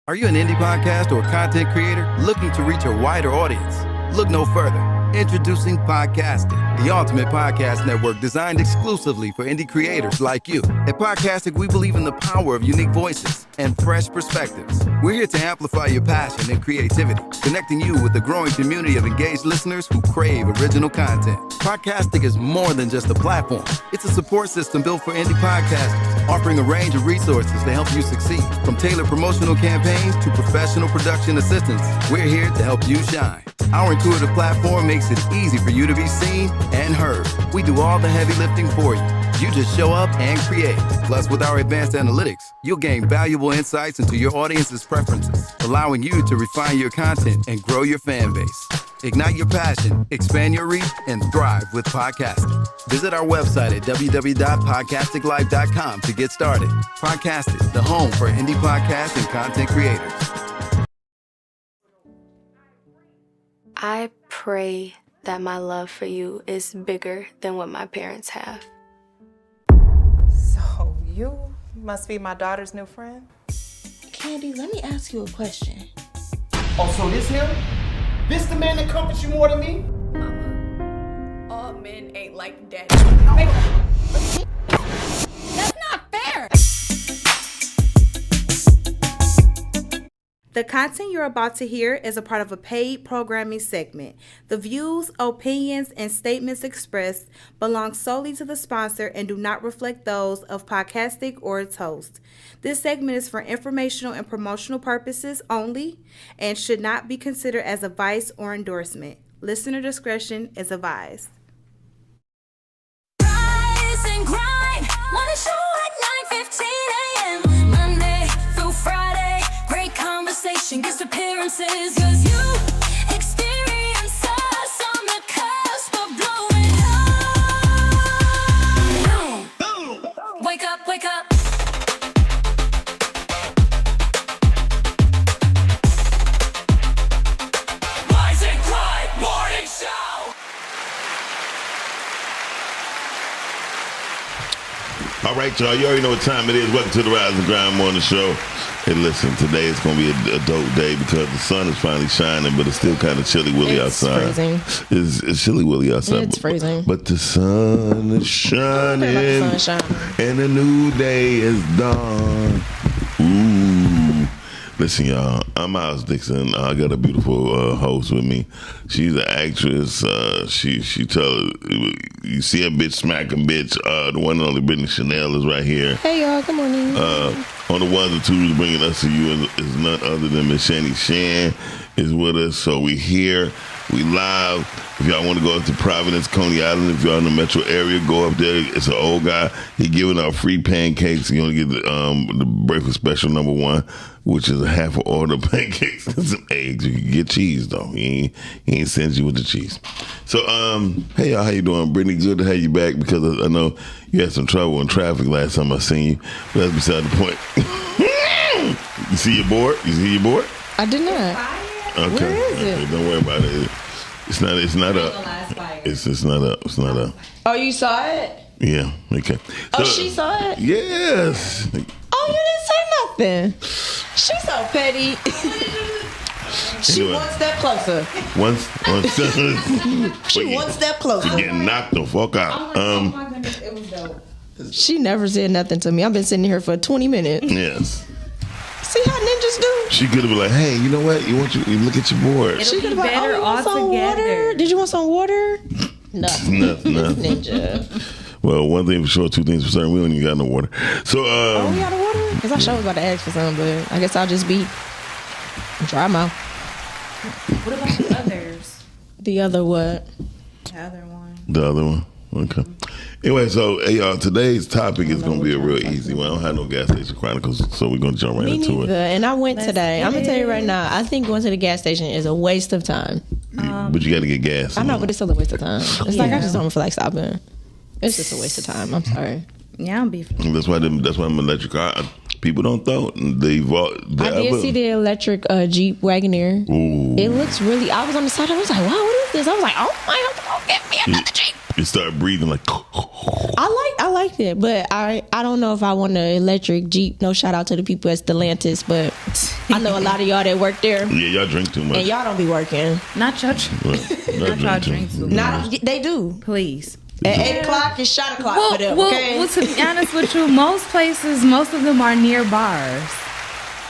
Are you an indie podcast or content creator looking to reach a wider audience? Look no further. Introducing Podcastic, the ultimate podcast network designed exclusively for indie creators like you. At Podcastic, we believe in the power of unique voices and fresh perspectives. We're here to amplify your passion and creativity, connecting you with the growing community of engaged listeners who crave original content. Podcastic is more than just a platform. It's a support system built for indie podcasters, offering a range of resources to help you succeed. From tailored promotional campaigns to professional production assistance, we're here to help you shine. Our intuitive platform makes it easy for you to be seen and heard. We do all the heavy lifting for you. You just show up and create. Plus, with our advanced analytics, you'll gain valuable insights into your audience's preferences, allowing you to refine your content and grow your fan base. Ignite your passion, expand your reach, and thrive with podcasting. Visit our website at www.podcasticlife.com to get started. Podcasting, the home for indie podcasts and content creators. I pray that my love for you is bigger than what my parents have. So you must be my daughter's new friend? Candy, let me ask you a question. Oh, so this him? This the man that comforts you more than me? Mama, all men ain't like daddy. That's not fair! The content you're about to hear is a part of a paid programming segment. The views, opinions, and statements expressed belong solely to the sponsor and do not reflect those of Podcastic or its host. This segment is for informational and promotional purposes only and should not be considered as advice or endorsement. Listener discretion is advised. Rise and grind, wanna show at 9:15 a.m. Monday through Friday, great conversation, guest appearances, 'cause you experience us on the cusp of blowing up. Wake up, wake up. Rise and grind morning show. All right, y'all. You already know what time it is. Welcome to the Rise and Grind Morning Show. Hey, listen, today is going to be a dope day because the sun is finally shining, but it's still kind of chilly willy outside. Freezing. It's chilly willy outside. It's freezing. But the sun is shining, and a new day is dawn. Ooh. Listen, y'all, I'm Miles Dixon. I got a beautiful host with me. She's an actress. She tell you see a bitch smack a bitch. The one and only Brittany Chanel is right here. Hey, y'all. Good morning. On the ones and twos bringing us to you is none other than Miss Chanie is with us. So we here. We live. If y'all want to go up to Providence, Coney Island, if y'all in the metro area, go up there. It's an old guy. He giving out free pancakes. You want to get the breakfast special number 1, which is a half an order of pancakes and some eggs. You can get cheese though. He ain't sends you with the cheese. So hey y'all, how you doing? Brittany, good to have you back because I know you had some trouble in traffic last time I seen you. But that's beside the point. You see your board? I did not. Okay. Where is it? Okay, don't worry about it. It's not up. It's not up. Oh, you saw it? Yeah. Okay. Oh, she saw it? Yes. Oh, you didn't say nothing. She's so petty. She Anyway. one step closer. One step. She one step closer. Getting knocked the fuck out. Oh my goodness, it was dope. She never said nothing to me. I've been sitting here for 20 minutes. Yes. See how ninjas do? She could have been like, hey, you know what? You look at your board. She could have been like, oh, you want some water? Did you want some water? Nothing. Ninja. Well, one thing for sure, two things for certain. We don't even got no water. So, oh, we got a water? Because I sure was about to ask for some, but I guess I'll just be dry mouth. What about the others? The other what? The other one. The other one. Okay. Anyway, so hey, y'all, today's topic is going to be a real easy one. I don't have no gas station chronicles, so we're going to jump right into it. And I went today. I'm going to tell you right now, I think going to the gas station is a waste of time. But you got to get gas. I know, but it's still a waste of time. It's like I just don't feel like stopping. It's just a waste of time. I'm sorry. Yeah, I'm beef. That's why I'm electric car. People don't throw it. I did see the electric Jeep Wagoneer. Ooh. It looks really. I was on the side. I was like, wow, what is this? I was like, oh my God, get me another Jeep. You start breathing like. I liked it, but I don't know if I want an electric Jeep. No shout out to the people at Stellantis, but I know a lot of y'all that work there. Yeah, y'all drink too much. And y'all don't be working. Not y'all. Not Not y'all drink too much. Not they do. Please. At 8 o'clock, it's shot o'clock for them. Okay. Well, to be honest with you, most of them are near bars.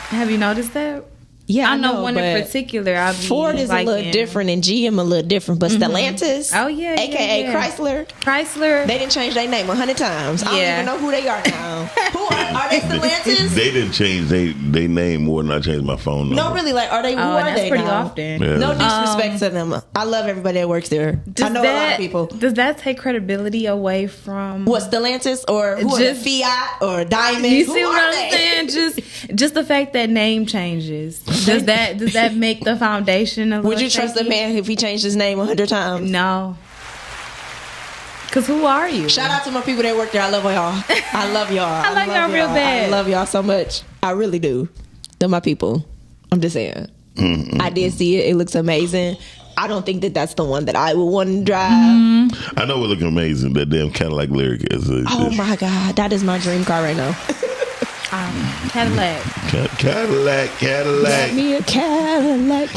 Have you noticed that? Yeah, I know one in but particular. Ford is a little different and GM a little different, but Stellantis, Oh yeah, aka yeah. Chrysler, they didn't change their name 100 times. I don't even know who they are now. Who are they? Stellantis? They didn't change they name more than I changed my phone number. No, really, like are they? Who are that's they pretty now? often. Yeah. No disrespect to them. I love everybody that works there. I know a lot of people. Does that take credibility away from What, Stellantis or who are they? Fiat or Diamond? You Who see what are I'm they? saying? Just the fact that name changes. Does that make the foundation a little Would you trust a shaky? man if he changed his name 100 times? No. Cause who are you? Shout out to my people that work there. I love y'all. I love y'all. I like love y'all real bad. I love y'all so much. I really do. They're my people. I'm just saying. I did see it. It looks amazing. I don't think that that's the one that I would want to drive. I know it looking amazing. That damn Cadillac Lyric is. Oh my God, that is my dream car right now. Cadillac. Cadillac. Get me a Cadillac.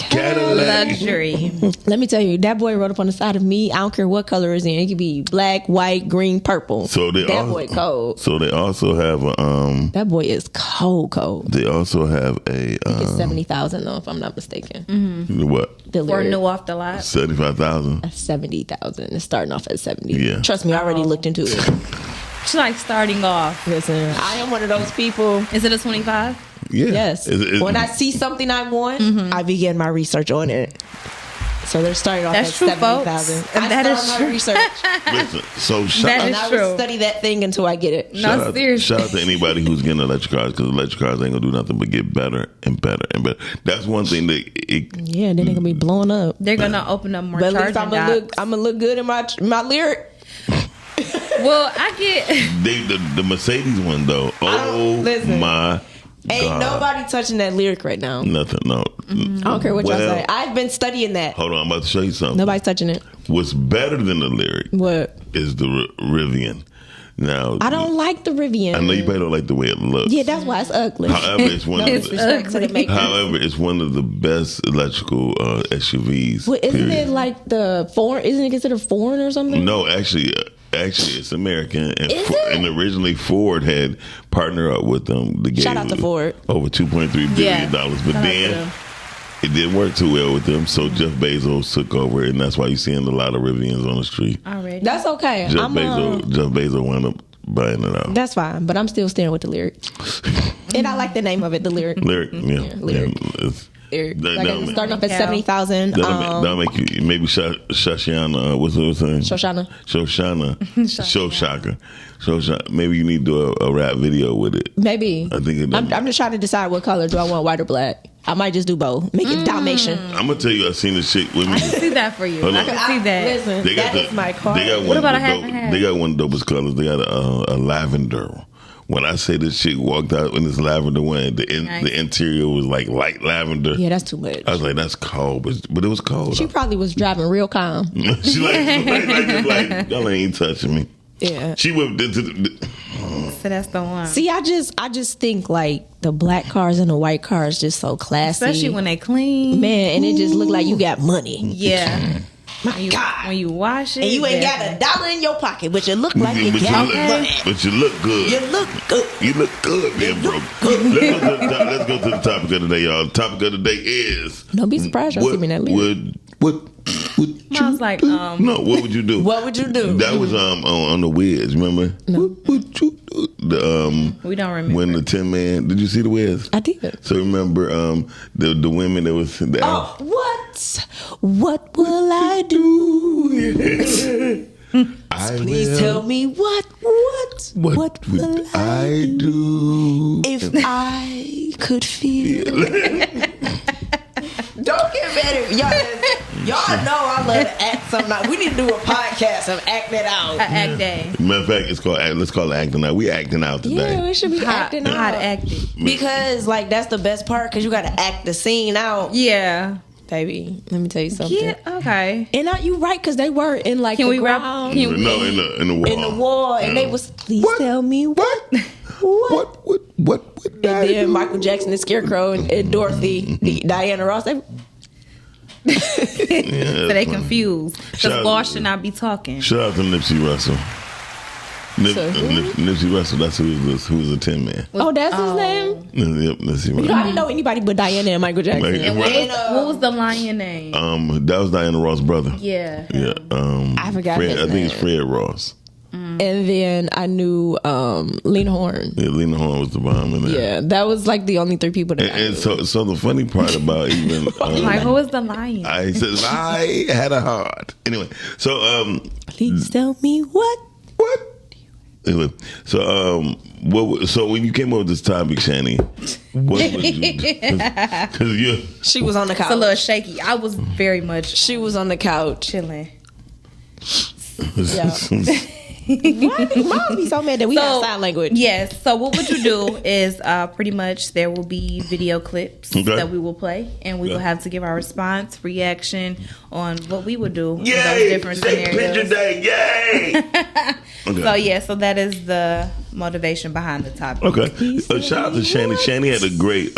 Luxury. Let me tell you, that boy wrote up on the side of me. I don't care what color it's in. It could be black, white, green, purple. So that boy cold. So they also have a That boy is cold. They also have a It's 70,000 though, if I'm not mistaken. what? The Or Lyric. new off the lot. 75,000. 70,000. It's starting off at 70. Yeah. Trust me, I already looked into it. She's like starting off. Listen, I am one of those people. Is it a 25? Yeah. Yes. When I see something I want, I begin my research on it. So they're starting off That's at true, 70,000. folks. I That start is my true. research. Listen, so shout That out, is I true. will study that thing until I get it. shout No, out- seriously. shout out to anybody who's getting electric cars, because electric cars ain't gonna do nothing but get better and better and better. That's one thing that Yeah, then they're gonna be blowing up. They're gonna open up more But at charging least docks. I'm gonna look good in my Lyric. Well, I get. the Mercedes one though. Oh listen. my Ain't God. nobody touching that Lyric right now. Nothing. No. I don't care what y'all Well, say. I've been studying that. Hold on, I'm about to show you something. Nobody's touching it. What's better than the Lyric What? is the Rivian. Now, I don't like the Rivian. I know you probably don't like the way it looks. Yeah, that's why it's ugly. However, it's one No of disrespect to the makers. However, it's one of the best electrical SUVs. Well, isn't period. it like the foreign? Isn't it considered foreign or something? No, actually, it's American, and, Is it? and originally Ford had partnered up with them. To Shout out to Ford. Over $2.3 billion, but Shout out to then them. it didn't work too well with them. So Jeff Bezos took over, and that's why you're seeing a lot of Rivians on the street. Already. That's okay. Jeff Bezos wound up buying it out. That's fine, but I'm still staying with the Lyric. And I like the name of it, the Lyric. Lyric, yeah, Lyric. it's- Lyric. that- Like that'll it's make- starting off at Yeah. 70,000. That'll make you maybe Shoshana. What's her name? Shoshana. Shoshaka. Maybe you need to do a rap video with it. Maybe. I think I'm just trying to decide what color do I want, white or black. I might just do both. Make it Dalmatian. I'm gonna tell you, I seen this chick with me. I can see that for you. Hold I on. can see that. Listen, that is my car. They got What one about of a the half and half? They got one of the dopest colors. They got a lavender. When I say this chick walked out in this lavender one, the interior was like light lavender. Yeah, that's too much. I was like, that's cold, but it was cold. She probably was driving real calm. She like y'all ain't touching me. Yeah. She whipped into the. So that's the one. See, I just think like the black cars and the white cars just so classy. Especially when they clean. Man, and it just look like you got money. Yeah. My God. When you wash it. And you ain't got $1 in your pocket, but you look like you got money. But you look good. You look good. You look good, man, bro. Let's go to the topic of the day, y'all. The topic of the day is. Don't be surprised y'all see me in that lyric. What I was like, No, what would you do? What would you do? That was on the Wiz, remember? No. What would you do? we don't remember. When the 10 Man, did you see the Wiz? I did. So remember the women that was the What will I do? Please tell me what will I do if I could feel. Don't get mad at me. Y'all know I love to act something. We need to do a podcast of act that out. Act day. Matter of fact, let's call it acting out. We acting out today. Yeah, we should be acting out. Hot acting. Because like that's the best part because you got to act the scene out. Yeah. Baby, let me tell you something. Yeah, okay. And you right because they were in like Can the we rap? ground. No, in the wall. In the wall, and they was. Please tell me what. What would And then Michael Jackson, the Scarecrow, and Dorothy, Diana Ross. So they confused. Because boss should not be talking. Shout out to Nipsey Russell. Nipsey Russell, that's who was a Tin Man. Oh, that's his name? Yep, Nipsey Russell. You know, I didn't know anybody but Diana and Michael Jackson. And what was the lion name? That was Diana Ross' brother. Yeah. I forgot his I think name. it's Fred Ross. And then I knew Lena Horne. Yeah, Lena Horne was the bomb in there. Yeah, that was like the only 3 people that I And knew. so the funny part about even Like, who was the lion? I said I had a heart. Anyway, so Please tell me what? Anyway, so so when you came up with this topic, Chanie, what would you do? Because She was on the couch. It's a little shaky. I was very much She was on the couch. chilling. Yeah. Why would be so mad that we have sign language? Yes. So what would you do is pretty much there will be video clips that we will play, and we will have to give our response, reaction on what we would do in those different scenarios. Picture day, yay! Okay. So that is the motivation behind the topic. Okay. Shout out to Chanie. Chanie had a great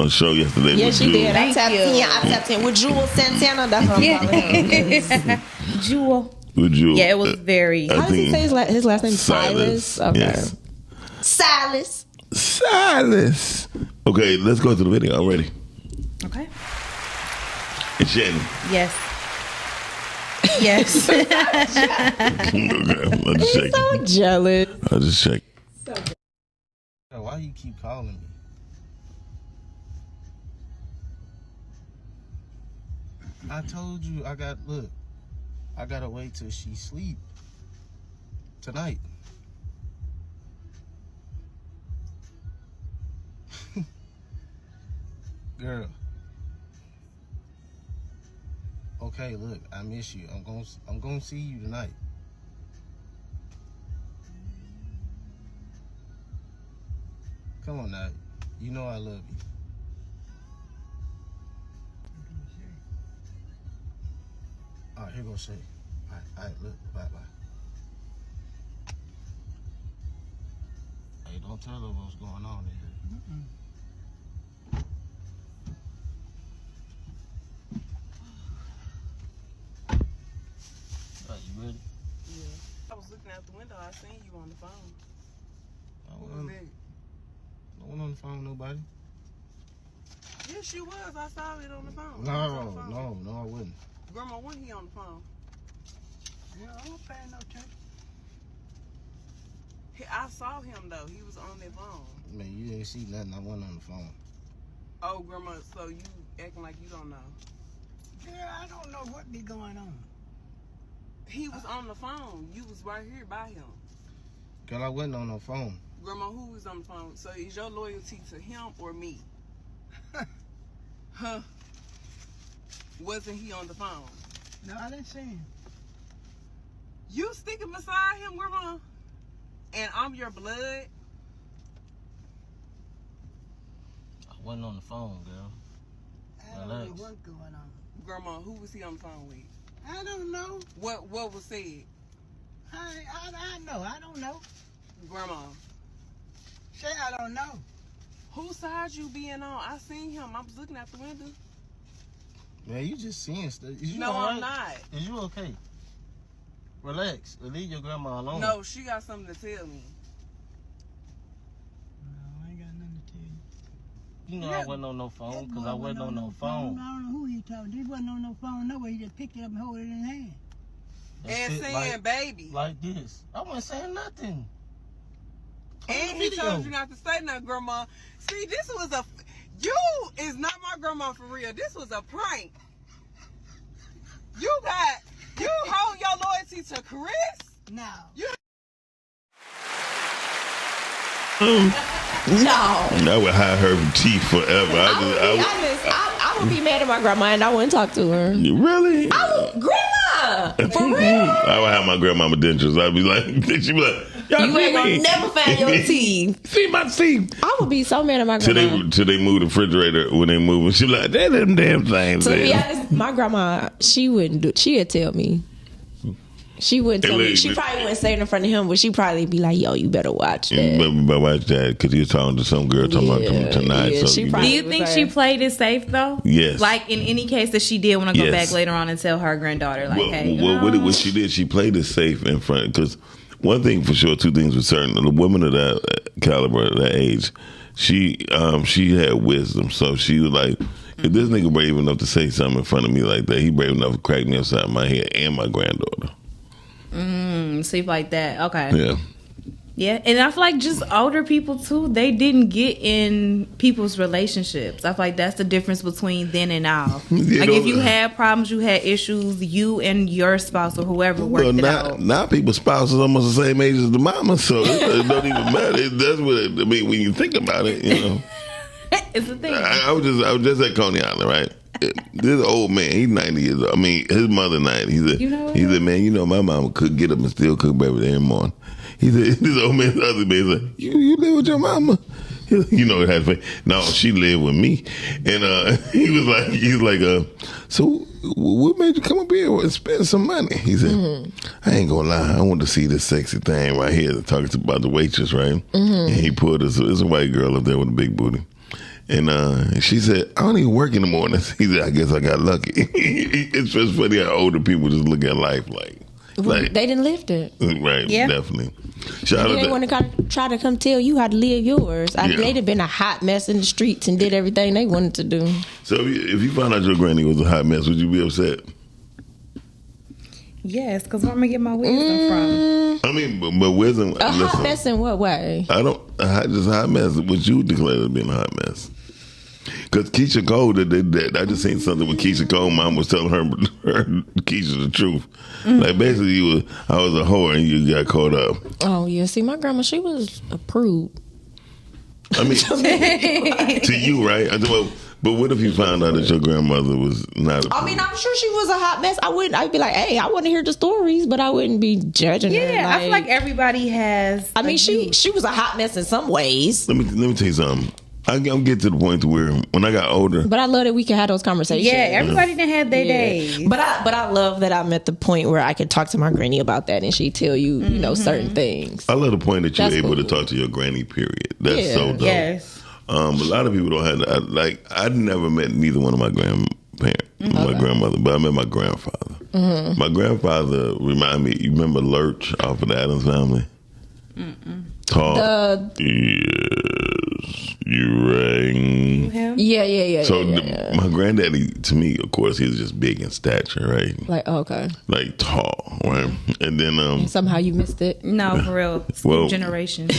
show yesterday. Yeah, with she Jewel. did. I tapped in with Jewel Santana. That's what I'm calling her. Jewel. With Jewel. Yeah, it was very. How does he say his last name? Silas. Okay. Yes. Silas. Okay, let's go to the video. I'm ready. Okay. And Chanie. Yes. Yes. Okay, I'll just check. So jealous. I'll just check. Why you keep calling me? I told you I gotta wait till she sleep tonight. Girl. Okay, look, I miss you. I'm gonna see you tonight. Come on now. You know I love you. All right, here goes Shay. All right, look, bye. Hey, don't tell her what's going on in here. Are you ready? Yeah. I was looking out the window. I seen you on the phone. No one on the phone, nobody. Yes, you was. I saw it on the phone. No, I wouldn't. Grandma, when he on the phone? Yeah, I don't pay no attention. I saw him though. He was on that phone. Man, you didn't see nothing. I wasn't on the phone. Oh, Grandma, so you acting like you don't know? Yeah, I don't know what be going on. He was on the phone. You was right here by him. Girl, I wasn't on the phone. Grandma, who was on the phone? So is your loyalty to him or me? Huh? Wasn't he on the phone? No, I didn't see him. You sticking beside him, Grandma? And I'm your blood? I wasn't on the phone, girl. I don't know what's going on. Grandma, who was he on the phone with? I don't know. What was said? I know. I don't know. Grandma. Say I don't know. Whose side you being on? I seen him. I was looking out the window. Man, you just seeing stuff. Is you No, all right? I'm not. Is you okay? Relax. Leave your grandma alone. No, she got something to tell me. No, I ain't got nothing to tell you. You know I wasn't on no phone because I wasn't on no phone. I don't know who he talking to. He wasn't on no phone nowhere. He just picked it up and hold it in his hand. And saying baby. Like this. I wasn't saying nothing. And he told you not to say nothing, Grandma. See, this was you is not my grandma for real. This was a prank. You hold your loyalty to Chris? No. No. I would hide her teeth forever. I would be mad at my grandma and I wouldn't talk to her. Really? Grandma! For real? I would have my grandmama dentures. I'd be like, she'd be like, y'all You ain't gonna never find your teeth. See my teeth. I would be so mad at my grandma. Till they move the refrigerator when they move it. She'd be like, them damn things. To be honest, my grandma, she'd tell me. She wouldn't tell me. She probably wouldn't say it in front of him, but she probably be like, "Yo, you better watch that." But watch that because he was talking to some girl talking about them tonight. Yeah, so Do you think she played it safe though? Yes. Like in any case that she did want to go back later on and tell her granddaughter, like, "Hey." What she did, she played it safe in front. Because one thing for sure, two things for certain: the woman of that caliber, that age, she had wisdom. So she was like, if this nigga brave enough to say something in front of me like that, he brave enough to crack me upside my head and my granddaughter. Sleep like that. Okay. Yeah. Yeah, and I feel like just older people too, they didn't get in people's relationships. I feel like that's the difference between then and now. Yeah, like if you had problems, you had issues, you and your spouse or whoever worked it out. Now people's spouses almost the same age as the mama, so it don't even matter. That's what I mean when you think about it, you know. It's a thing. I was just at Coney Island, right? This old man, he's 90 years old. I mean, his mother 90. He said, man, you know, my mama could get up and still cook breakfast every morning. He said, this old man's other man said, you live with your mama? You know, it has. No, she lived with me, and he's like, so what made you come up here and spend some money? He said, I ain't gonna lie, I want to see this sexy thing right here. Talking about the waitress, right? And he pulled this. There's a white girl up there with a big booty. And she said, I don't even work in the mornings. He said, I guess I got lucky. It's just funny how older people just look at life like they didn't live it. Right, yeah. Definitely. They want to try to come tell you how to live yours. They'd have been a hot mess in the streets and did everything they wanted to do. So if you found out your granny was a hot mess, would you be upset? Yes, because where am I get my wisdom from? I mean, but wisdom. Hot mess in what way? Just a hot mess. Would you declare it being a hot mess? Because Keisha Cole did that. I just seen something with Keisha Cole. Mom was telling her Keisha the truth. Like basically, I was a whore and you got caught up. Oh yeah, see, my grandma, she was a prude. I mean, to you, right? But what if you found out that your grandmother was not? I mean, I'm sure she was a hot mess. I'd be like, hey, I want to hear the stories, but I wouldn't be judging her. Yeah, I feel like everybody has. I mean, she was a hot mess in some ways. Let me tell you something. I'm getting to the point where when I got older. But I love that we can have those conversations. Yeah, everybody done had their days. But I love that I'm at the point where I can talk to my granny about that and she tell you, you know, certain things. I love the point that you're able to talk to your granny, period. That's so dope. Yes. A lot of people don't have that. I'd never met neither one of my grandparents, my grandmother, but I met my grandfather. My grandfather reminded me, you remember Lurch off of the Addams Family? Tall. Yes, you rang. Yeah. So my granddaddy, to me, of course, he was just big in stature, right? Like, okay. Like tall, right? And then somehow you missed it. No, for real. Well, generation.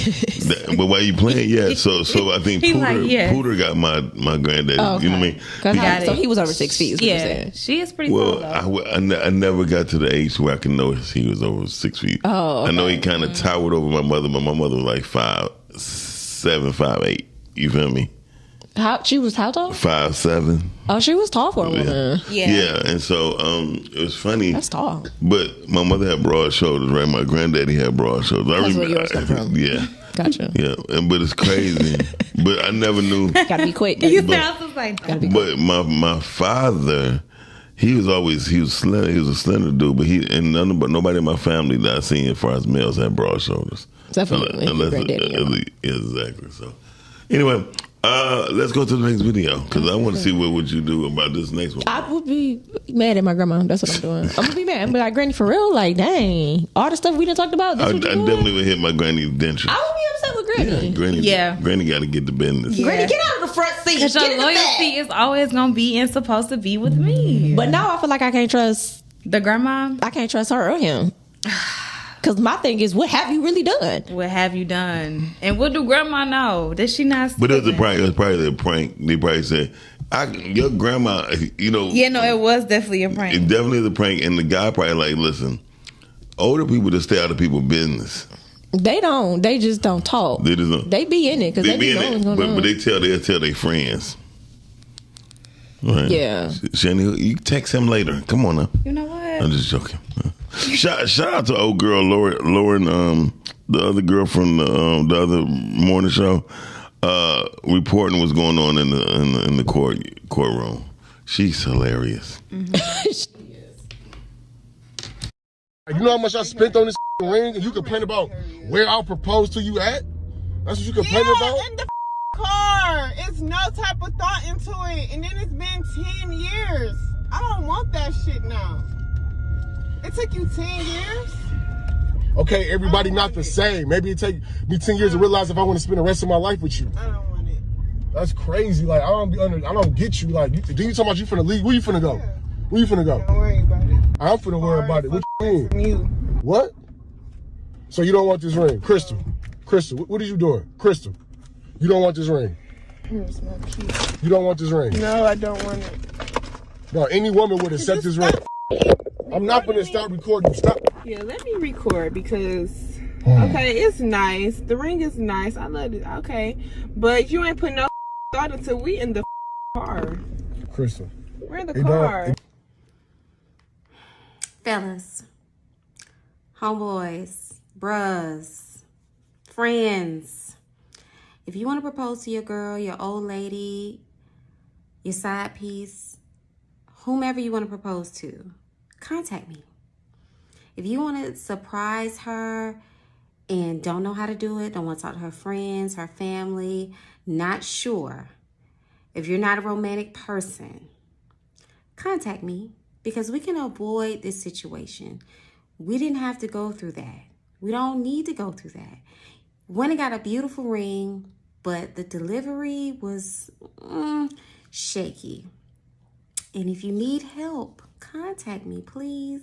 But while you playing, yeah. So I think Pooter got my granddaddy. Oh, okay. You know what I mean? So he was over 6 feet. Is what you're saying. She is pretty tall. Well, I never got to the age where I can know he was over 6 feet. Oh, okay. I know he kind of towered over my mother, but my mother was like 5'7", 5'8". You feel me? She was how tall? 5'7". Oh, she was tall for a woman. Yeah, and so it was funny. That's tall. But my mother had broad shoulders, right? My granddaddy had broad shoulders. That's where yours come from. Yeah. Gotcha. Yeah, but it's crazy. But I never knew. Gotta be quick. But my father, he was slender. He was a slender dude, but nobody in my family that I seen as far as males had broad shoulders. Definitely. Exactly. So anyway, let's go to the next video because I want to see what would you do about this next one. I would be mad at my grandma. That's what I'm doing. I'm gonna be mad. I'm like, Granny, for real? Like, dang, all the stuff we done talked about. I definitely would hit my granny's dentures. I would be upset with Granny. Granny got to get the business. Yeah. Granny, get out of the front seat. Because your loyalty is always gonna be and supposed to be with me. But now I feel like I can't trust the grandma. I can't trust her or him. Because my thing is, what have you really done? What have you done? And what do grandma know? Does she not? But it was probably a prank. They probably said, your grandma, you know. Yeah, no, it was definitely a prank. It definitely is a prank. And the guy probably like, listen, older people just stay out of people's business. They don't. They just don't talk. They just don't. They be in it because they be knowing what's going on. But they'll tell their friends. Right. Yeah. Chanie, you text him later. Come on now. You know what? I'm just joking. Shout out to old girl Lauren, the other girl from the other morning show, reporting what's going on in the courtroom. She's hilarious. You know how much I spent on this ring, and you complain about where I'll propose to you at? That's what you complain about? In the car. It's no type of thought into it. And then it's been 10 years. I don't want that shit now. It took you 10 years? Okay, everybody not the same. Maybe it take me 10 years to realize if I want to spend the rest of my life with you. I don't want it. That's crazy. Like, I don't get you. Like, then you talking about you finna leave. Where you finna go? Where you finna go? Don't worry about it. I'm finna worry about it. What you mean? What? So you don't want this ring? Crystal, what are you doing? Crystal, you don't want this ring? Here's my key. You don't want this ring? No, I don't want it. No, any woman would accept this ring. I'm not gonna stop recording. Stop. Yeah, let me record because, okay, it's nice. The ring is nice. I love it. Okay. But you ain't put no thought until we in the car. Crystal. We're in the car. Fellas, homeboys, bruhs, friends, if you want to propose to your girl, your old lady, your side piece, whomever you want to propose to, contact me. If you want to surprise her and don't know how to do it, don't want to talk to her friends, her family, not sure, if you're not a romantic person, contact me because we can avoid this situation. We didn't have to go through that. We don't need to go through that. Went and got a beautiful ring, but the delivery was shaky. And if you need help, contact me, please.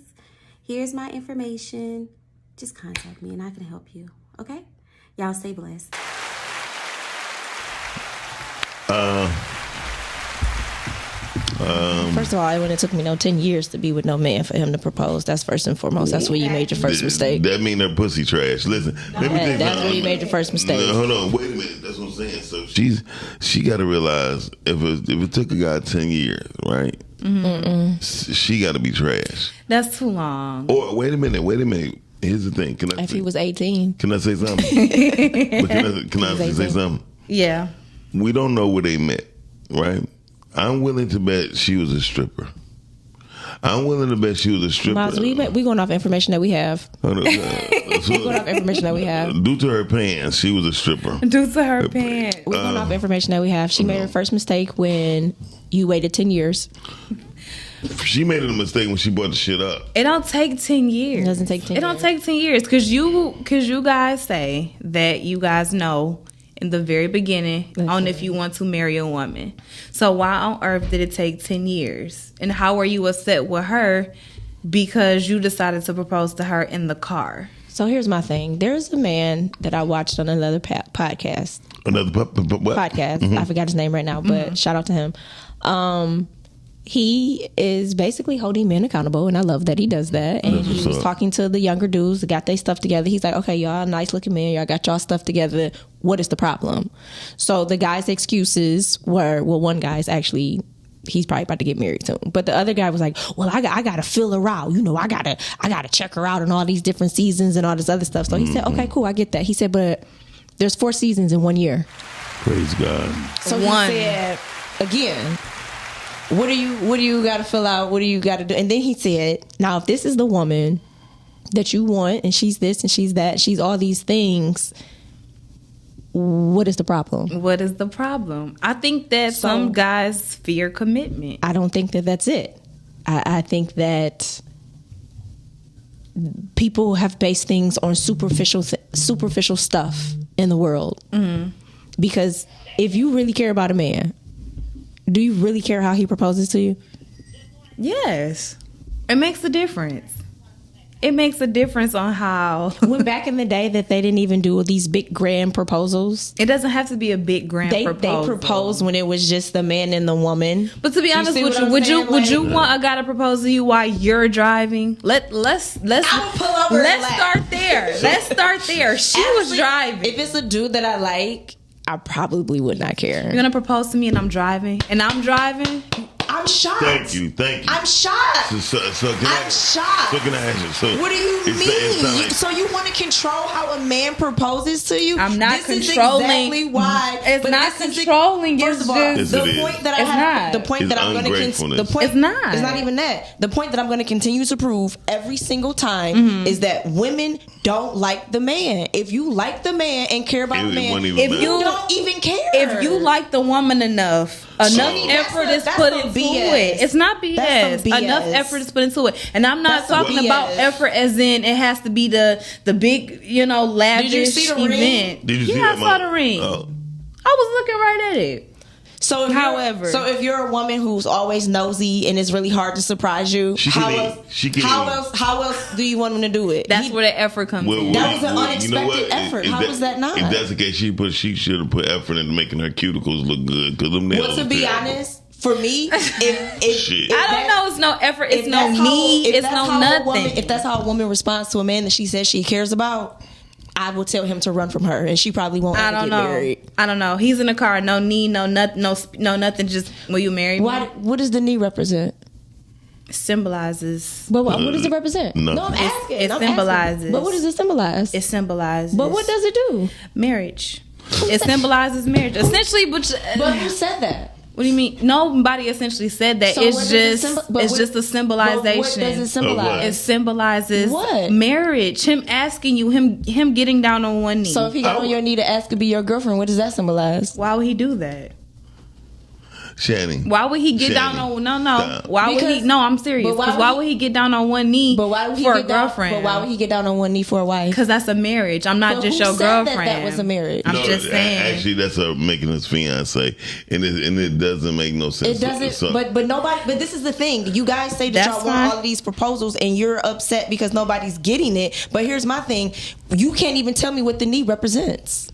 Here's my information. Just contact me and I can help you, okay? Y'all stay blessed. First of all, it wouldn't took me 10 years to be with no man for him to propose. That's first and foremost. That's where you made your first mistake. That mean her pussy trash. Listen, that's where you made your first mistake. Hold on, wait a minute. That's what I'm saying. So she got to realize if it took a guy 10 years, right? She got to be trash. That's too long. Or wait a minute. Here's the thing. If he was 18, can I say something? Can I say something? Yeah. We don't know where they met, right? I'm willing to bet she was a stripper. I'm willing to bet she was a stripper. Miles, we going off information that we have. We going off information that we have. Due to her pants, she was a stripper. Due to her pants. We going off information that we have. She made her first mistake when you waited 10 years. She made a mistake when she brought the shit up. It don't take 10 years. It doesn't take 10 years. It don't take 10 years because you guys say that you guys know in the very beginning on if you want to marry a woman. So why on earth did it take 10 years? And how were you upset with her because you decided to propose to her in the car? So here's my thing. There's a man that I watched on another podcast. Another what? Podcast. Mm-hmm. I forgot his name right now, but shout out to him. He is basically holding men accountable, and I love that he does that. And he was talking to the younger dudes that got their stuff together. He's like, okay, y'all nice looking men. Y'all got y'all stuff together. What is the problem? So the guy's excuses were, well, one guy's actually, he's probably about to get married soon. But the other guy was like, well, I got to fill her out. You know, I got to check her out in all these different seasons and all this other stuff. So he said, okay, cool, I get that. He said, but there's 4 seasons in 1 year. Praise God. So he said, again, what do you got to fill out? What do you got to do? And then he said, now, if this is the woman that you want and she's this and she's that, she's all these things, what is the problem? What is the problem? I think that some guys fear commitment. I don't think that that's it. I think that people have based things on superficial stuff in the world. Mm-hmm. Because if you really care about a man, do you really care how he proposes to you? Yes. It makes a difference. It makes a difference on how. When back in the day that they didn't even do these big grand proposals. It doesn't have to be a big grand proposal. They proposed when it was just the man and the woman. But to be honest with you, would you want a guy to propose to you while you're driving? Let's start there. Let's start there. She was driving. If it's a dude that I like, I probably would not care. You're gonna propose to me and I'm driving? I'm shocked. Thank you. I'm shocked. So I'm shocked. So can I ask you? So what do you mean? So you want to control how a man proposes to you? I'm not this controlling. Is exactly why. It's not controlling. First of all, the point that I have, the point that I'm going to, the point, it's not. It's not even that. The point that I'm going to continue to prove every single time is that women don't like the man. If you like the man and care about the man, if you don't even care, if you like the woman enough effort is put into it. It's not BS. Enough effort is put into it, and I'm not talking about effort as in it has to be the big, lavish Did you see the event. Ring? Did you see I saw the ring. Oh. I was looking right at it. So if you're a woman who's always nosy and it's really hard to surprise you, how else do you want him to do it? That's where the effort comes in. That was an unexpected effort. How was that not? If that's the case, she should have put effort into making her cuticles look good. Because them nails. Well, to be honest, for me, if I don't know, it's no effort, it's no need, it's no nothing. If that's how a woman responds to a man that she says she cares about, I will tell him to run from her, and she probably won't ever get married. I don't know. He's in the car, no knee, no nothing. Just will you marry me? What does the knee represent? It symbolizes. But what does it represent? Nothing. No, I'm asking. It symbolizes. But what does it symbolize? It symbolizes. But what does it do? Marriage. It symbolizes marriage, essentially. But who said that? What do you mean? Nobody essentially said that. So it's just a symbolization. What does it symbolize? It symbolizes what? Marriage. Him asking you, him getting down on one knee. So if he got on your knee to ask to be your girlfriend, what does that symbolize? Why would he do that? Chanie. Why would he get down on Why would he? No, I'm serious. Because why would he get down on one knee for a girlfriend? But why would he get down on one knee for a wife? Because that's a marriage. I'm not just your girlfriend. That was a marriage. I'm just saying. Actually, that's making his fiance, and it doesn't make no sense. It doesn't. But nobody. But this is the thing. You guys say that y'all want all of these proposals, and you're upset because nobody's getting it. But here's my thing. You can't even tell me what the knee represents.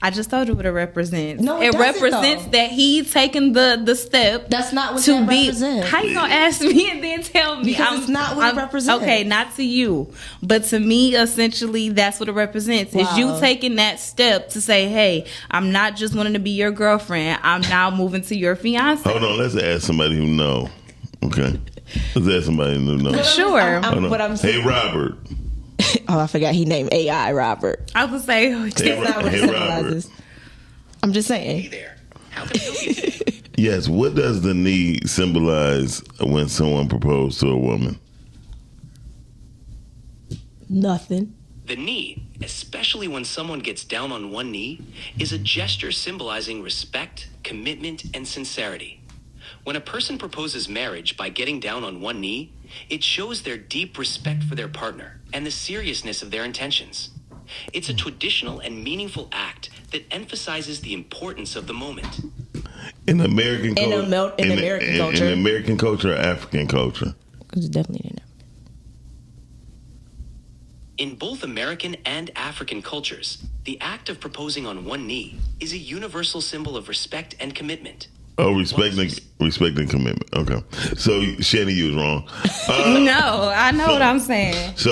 I just told you what it represents. No, it represents that he's taking the step. That's not what that represents. How you gonna ask me and then tell me? Because it's not what it represents. Okay, not to you, but to me, essentially, that's what it represents. Wow. Is you taking that step to say, "Hey, I'm not just wanting to be your girlfriend. I'm now moving to your fiance." Hold on, let's ask somebody who know. Okay, let's ask somebody who know. Sure. Hey, Robert. Oh, I forgot he named AI Robert. I was say that's not what it symbolizes. I'm just saying. Hey there. How can you do? Yes, what does the knee symbolize when someone proposes to a woman? Nothing. The knee, especially when someone gets down on one knee, is a gesture symbolizing respect, commitment, and sincerity. When a person proposes marriage by getting down on one knee, it shows their deep respect for their partner and the seriousness of their intentions. It's a traditional and meaningful act that emphasizes the importance of the moment. In American culture, in American culture, in American culture, or African culture, it's definitely in there. In both American and African cultures, the act of proposing on one knee is a universal symbol of respect and commitment. Oh, respect and commitment. Okay. So, Chanie, you was wrong. No, I know what I'm saying. So,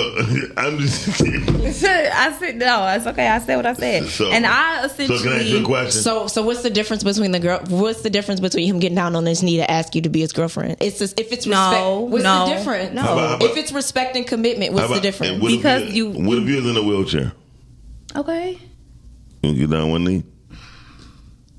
I'm just... I said, no, it's okay. I said what I said. And I essentially... So, can I ask you a question? So what's the difference between what's the difference between him getting down on his knee to ask you to be his girlfriend? It's just, if it's respect... What's the difference? No. How about, if it's respect and commitment, what's the difference? What if you was in a wheelchair? Okay. You get down one knee?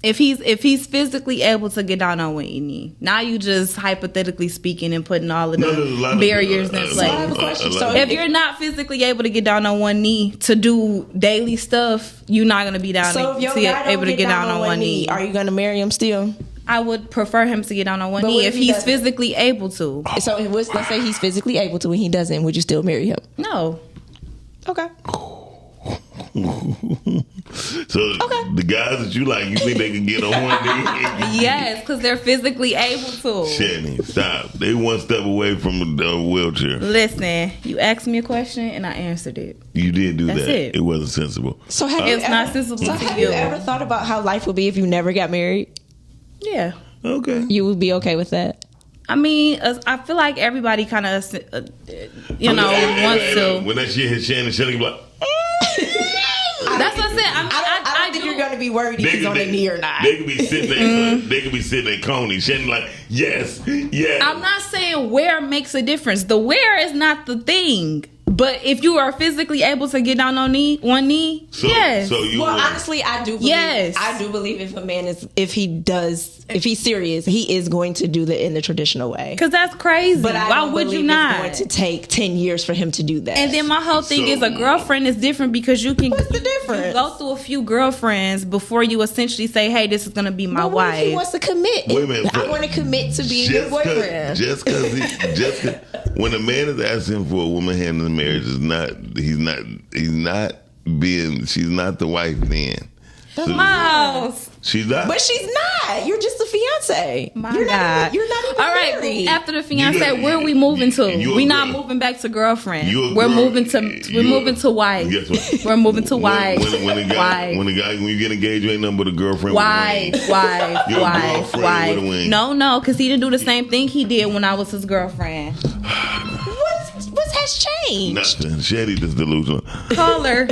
If he's physically able to get down on one knee, now you just hypothetically speaking and putting all of the barriers in place. So if you're not physically able to get down on one knee to do daily stuff, you're not gonna be able to get down on one knee. Are you gonna marry him still? I would prefer him to get down on one knee if he's physically able to. So let's say he's physically able to and he doesn't. Would you still marry him? No. Okay. So the guys that you like, you think they can get on one knee? Yes, because they're physically able to. Chanie, stop. They one step away from a wheelchair. Listen, you asked me a question and I answered it. You did do That's that. It wasn't sensible. So have you ever thought about how life would be if you never got married? Yeah. Okay. You would be okay with that? I mean, I feel like everybody kind of, wants to. When that shit hit Chanie be like, that's what I'm saying. I going to be worried if he's on their knee or not. They could be sitting there. They could be sitting at Coney. Chanie like, yes. I'm not saying where makes a difference. The where is not the thing. But if you are physically able to get down on one knee, yes. Honestly, I do believe. Yes. I do believe if a man if he's serious, he is going to do it in the traditional way. Because that's crazy. But why would you not? It's going to take 10 years for him to do that. And then my whole thing is a girlfriend is different because you can. What's the difference? You go through a few girlfriends before you essentially say, "Hey, this is going to be my wife." If he wants to commit. Wait a minute. I want to commit to being your boyfriend. Just because when a man is asking for a woman hand in the marriage, she's not the wife then. Miles. She's not. But she's not. You're just a fiance. You're not even all right, married. After the fiance, where are we moving to? We're not moving back to girlfriend. We're moving to wife. Guess what? We're moving to wife. When you get engaged, you ain't nothing but a girlfriend. Wife. No, because he didn't do the same thing he did when I was his girlfriend. What has changed? Nothing. Chanie just delusional. Call her.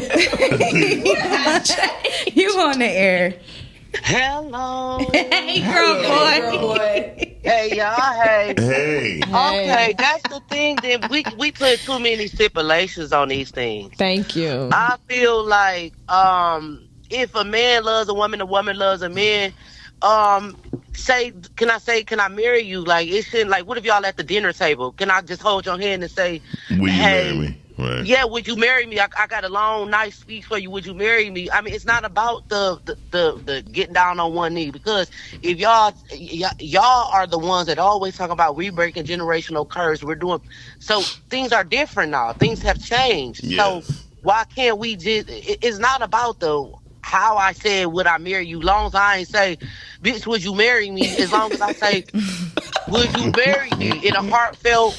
You on the air. Hello. Hey, girl boy. Hey, y'all. Hey. Okay, that's the thing. That we put too many stipulations on these things. Thank you. I feel like if a man loves a woman loves a man, can I marry you? Like, it shouldn't, like, what if y'all at the dinner table? Can I just hold your hand and say, will you marry me? Right. Yeah, would you marry me? I got a long, nice speech for you. Would you marry me? I mean, it's not about the getting down on one knee, because if y'all are the ones that always talk about we breaking generational curse. So things are different now. Things have changed. Yes. So why can't we just? It's not about how I said would I marry you. Long as I ain't say, bitch, would you marry me? As long as I say, would you marry me in a heartfelt,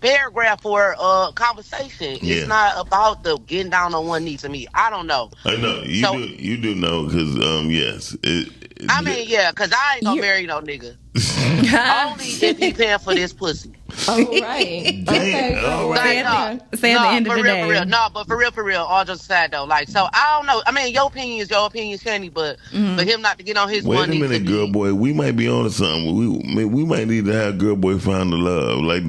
paragraph or conversation. Yeah. It's not about the getting down on one knee to me. I don't know. I know. You do know, because, yes. Because I ain't gonna marry no nigga. Only if he paying for this pussy. Oh, right. Okay. All right. Say at the end of the day. For real. No, but for real, all just sad though. Like, so I don't know. I mean, your opinion is your opinion, Chanie, but for him not to get on his Wait one knee. Wait a minute, girl boy. We might be on to something. We might need to have girl boy find the love, like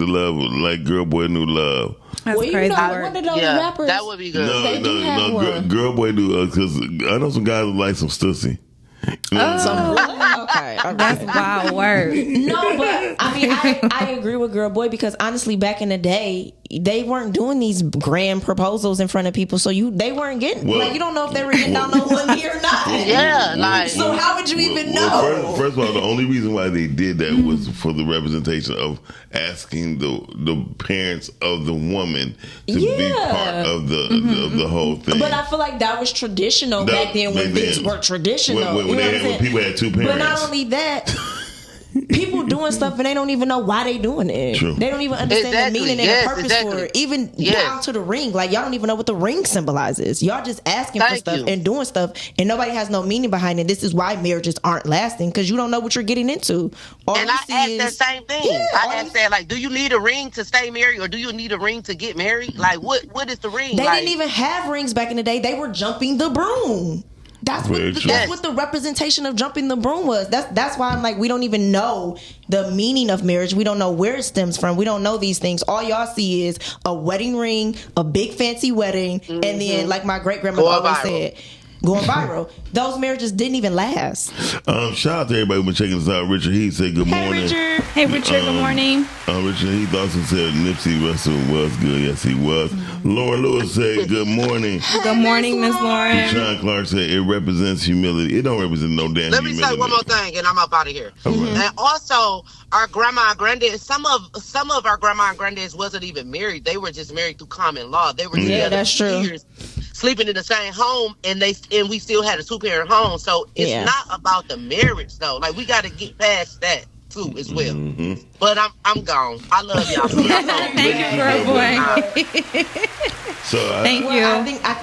girl boy knew love. That's crazy. One of those rappers. That would be good. No. Girl boy do, because I know some guys who like some stussy. Okay. That's wild word. No, but I mean, I agree with girl boy, because honestly, back in the day, they weren't doing these grand proposals in front of people, so they weren't getting, you don't know if they were getting down on one knee or not. Yeah, like, so how would you even know? First of all, the only reason why they did that was for the representation of asking the parents of the woman to be part of the whole thing. But I feel like that was traditional back then when things were traditional. When people had two parents. But not only that, people doing stuff and they don't even know why they doing it. True. They don't even understand the meaning and the purpose for it. Even down to the ring. Like, y'all don't even know what the ring symbolizes. Y'all just asking for stuff and doing stuff, and nobody has no meaning behind it. This is why marriages aren't lasting, because you don't know what you're getting into. And I asked that same thing. I asked that, like, do you need a ring to stay married, or do you need a ring to get married? Like, what is the ring? They didn't even have rings back in the day. They were jumping the broom. That's what the representation of jumping the broom was. That's why I'm like, we don't even know the meaning of marriage. We don't know where it stems from. We don't know these things. All y'all see is a wedding ring, a big fancy wedding, and then, like my great grandmother always said, going viral. Those marriages didn't even last. Shout out to everybody who's been checking us out. Richard Heath said good morning. Hey Richard, good morning. Richard Heath also said Nipsey Russell was good. Yes, he was. Lauren Lewis said good morning. Good morning, Miss Lauren. Sean Clark said it represents humility. It don't represent no damn Let me humility. say one more thing, and I'm up out of here. And also, our grandma and granddad, some of our grandma and granddads wasn't even married. They were just married through common law. They were together that's for true. years, sleeping in the same home, and we still had a 2-parent home. So it's not about the marriage, though. Like, we got to get past that. too as well. But I'm gone. I love y'all. Thank you, girl boy. So Thank you. I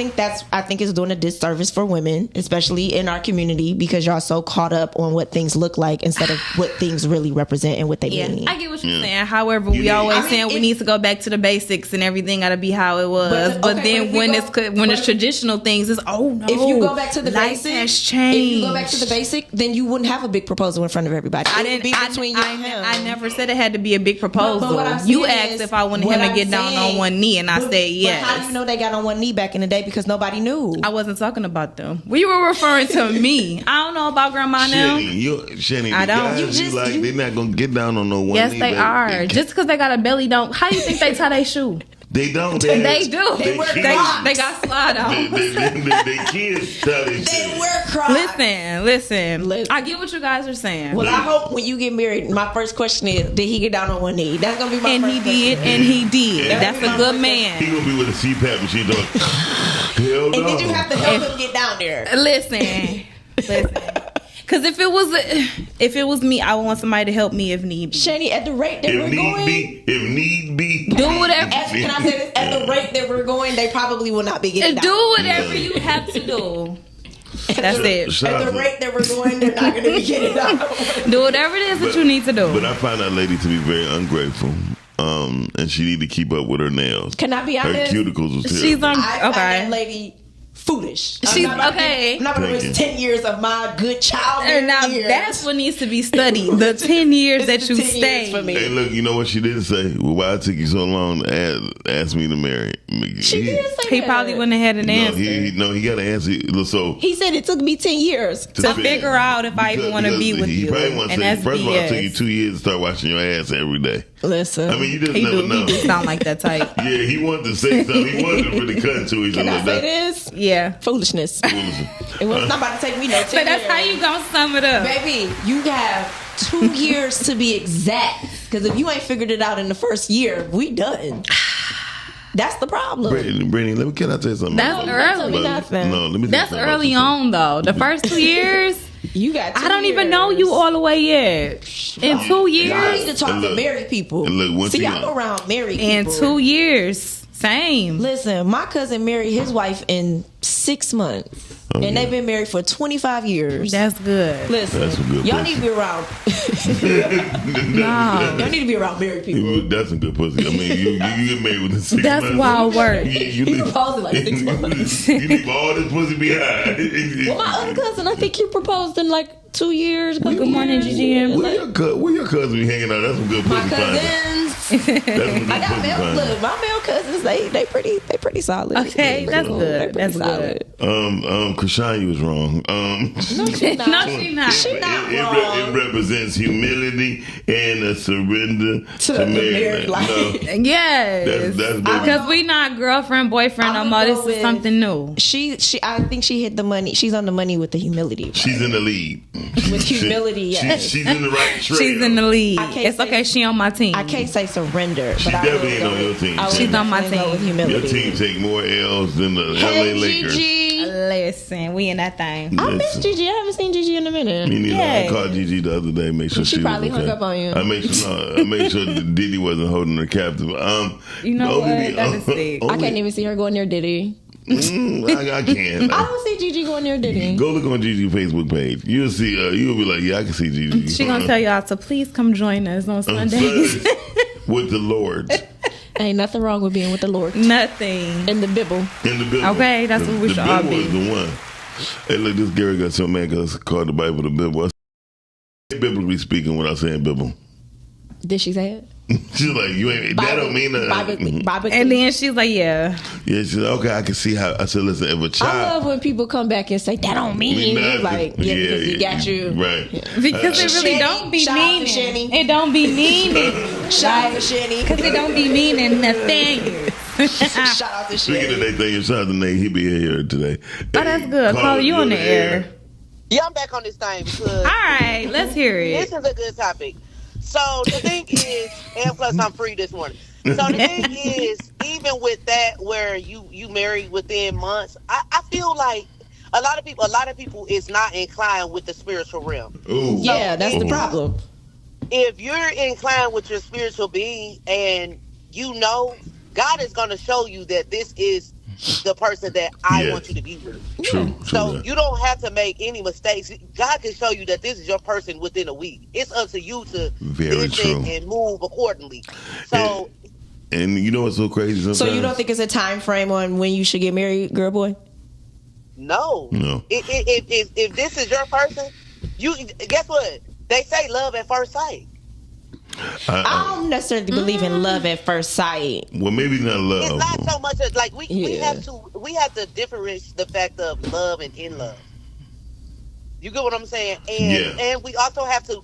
think it's doing a disservice for women, especially in our community, because y'all so caught up on what things look like instead of what things really represent and what they mean. I get what you're saying. However, we always saying we need to go back to the basics and everything got to be how it was. But then when it's traditional things, it's no. If you go back to the life basic, has changed. If you go back to the basic, then you wouldn't have a big proposal in front of everybody. It would be between you and him. I never said it had to be a big proposal. But what I'm You saying asked is, if I wanted him to get down on one knee, and I said yes. But how do you know they got on one knee back in the day? Because nobody knew. I wasn't talking about them. We were referring to me. I don't know about grandma now. Chanie, I don't. They're not gonna get down on no one Yes, knee. they are. Just because they got a belly, don't. How do you think they tie their shoe? They don't. They do. They got slide on. They kids tie their They wear Crocs. Listen. I get what you guys are saying. Well, I hope when you get married, my first question is, did he get down on one knee? That's gonna be my first question. And he did. That's a good man. He gonna be with a CPAP machine doing. Hell no. And did you have to help him get down there? Listen. Because if it was me, I would want somebody to help me if need be. Chanie, at the rate that we're going, if need be, do whatever. Can I say this? At the rate that we're going, they probably will not be getting down. Do whatever you have to do. That's it. At the rate that we're going, they're not going to be getting down. Do whatever it is that you need to do. But I find that lady to be very ungrateful. And she need to keep up with her nails. Can I be honest? Her cuticles was terrible. She's I find that lady foolish. She's okay. I'm not going to risk 10 years of my good child. And now that's what needs to be studied. The 10 years that you stay. For me. Hey, look, you know what she didn't say? Well, why it took you so long to ask me to marry? She did say He probably wouldn't have had an answer. He got an answer. So he said it took me 10 years to figure out if I even want to be with you. He probably wants to say, first of all, it took you 2 years to start washing your ass every day. Listen. I mean, you just never know. He do sound like that type. Yeah, he wanted to say something. He wanted to really cut into each other. Can I say this? Yeah. Foolishness. It was not about to take me no 10 So that's years. how you gonna sum it up. Baby, you have 2 years to be exact. Because if you ain't figured it out in the first year, we done. That's the problem. Brittany, can I tell you something? That's early. That's early on, though. The first 2 years, you got 2 I don't even know you all the way yet. In 2 years, I need to talk to married people. See, I'm around married people. In 2 years, same. Listen, my cousin married his wife in 6 months. And they've been married for 25 years. That's good. Listen, that's a good y'all pussy. need to be around. Y'all need to be around married people. That's a good pussy. I mean, you get married within 6 months. That's wild work. You proposed in like 6 months. You leave all this pussy behind. Well, my other cousin, I think he proposed in like 2 years. Good morning, Gigi. Where your cousin be hanging out? That's some good pussy. My cousins. I got my male cousins. They pretty solid. Okay, that's good. That's good. Chanie was wrong. No, she's not. She's not wrong. It represents humility and a surrender to married life. No, yes, that's because we not girlfriend, boyfriend no more. This is something new. I think she hit the money. She's on the money with the humility. Right? She's in the lead. With humility, yes. She's in the right trail. She's in the lead. It's okay. She on my team. I can't say surrender, She but definitely ain't on your team. She's on my team. With humility. Your team take more L's than the LA Lakers. Gigi. Listen, we in that thing. I miss Gigi. I haven't seen Gigi in a minute. Me neither. I called Gigi the other day. Make sure she probably was okay. hung up on you. I made sure Diddy wasn't holding her captive. You know what? That is sick. I can't even see her going near Diddy. I can't. I don't see Gigi going near Diddy. Go look on Gigi's Facebook page. You'll see. You'll be like, yeah, I can see Gigi. She gonna tell y'all to please come join us on Sundays with the Lord. Ain't nothing wrong with being with the Lord. Nothing. In the Bible. In the Bible. Okay, that's what we should all be. The Bible is the one. Hey, look, this Gary got so mad because I called the Bible the Bible. Biblically speaking, without saying Bible. Did she say it? She's like, you ain't. That don't mean nothing. And then she's like, yeah. Yeah, she's like, okay, I can see how. I said, listen, if a child. I love when people come back and say that don't mean nothing. Like, because he got you. Right. Yeah. Because it really don't be meaning. It don't be meaning. Shout out to Chanie. Because it don't be meaning nothing. Shout out to Chanie. Speaking of Nathan, shout out to Nate. He be here today. Oh, that's good. Caller, you on the air. Yeah, I'm back on this thing because. All right, let's hear it. This is a good topic. So the thing is, and plus I'm free this morning. So the thing is, even with that, where you married within months, I feel like a lot of people is not inclined with the spiritual realm. Ooh. Yeah, that's the problem. if you're inclined with your spiritual being and you know, God is going to show you that this is the person that I want you to be with. True. So you don't have to make any mistakes. God can show you that this is your person within a week. It's up to you to listen and move accordingly. So, and you know what's so crazy sometimes? So you don't think it's a time frame on when you should get married, girl, boy? No. If this is your person, you guess what? They say love at first sight. I don't necessarily believe in love at first sight. Well, maybe not love. It's not so much as like we have to differentiate the fact of love and in love. You get what I'm saying? And we also have to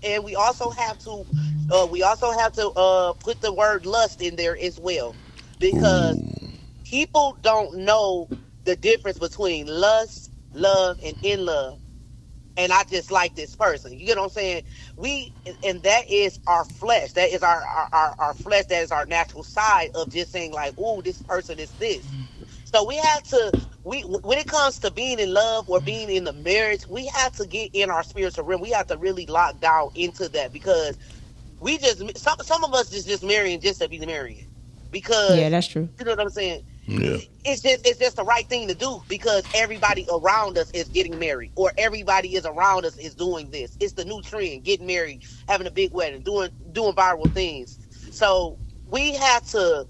put the word lust in there as well, because people don't know the difference between lust, love, and in love. And I just like this person. You get what I'm saying? And that is our flesh. That is our flesh. That is our natural side of just saying like, "Ooh, this person is this." So we have to. When it comes to being in love or being in the marriage, we have to get in our spiritual realm. We have to really lock down into that, because we just some of us just marrying just to be married. Because that's true. You know what I'm saying? Yeah. It's just the right thing to do, because everybody around us is getting married, or everybody is around us is doing this. It's the new trend: getting married, having a big wedding, doing viral things. So we have to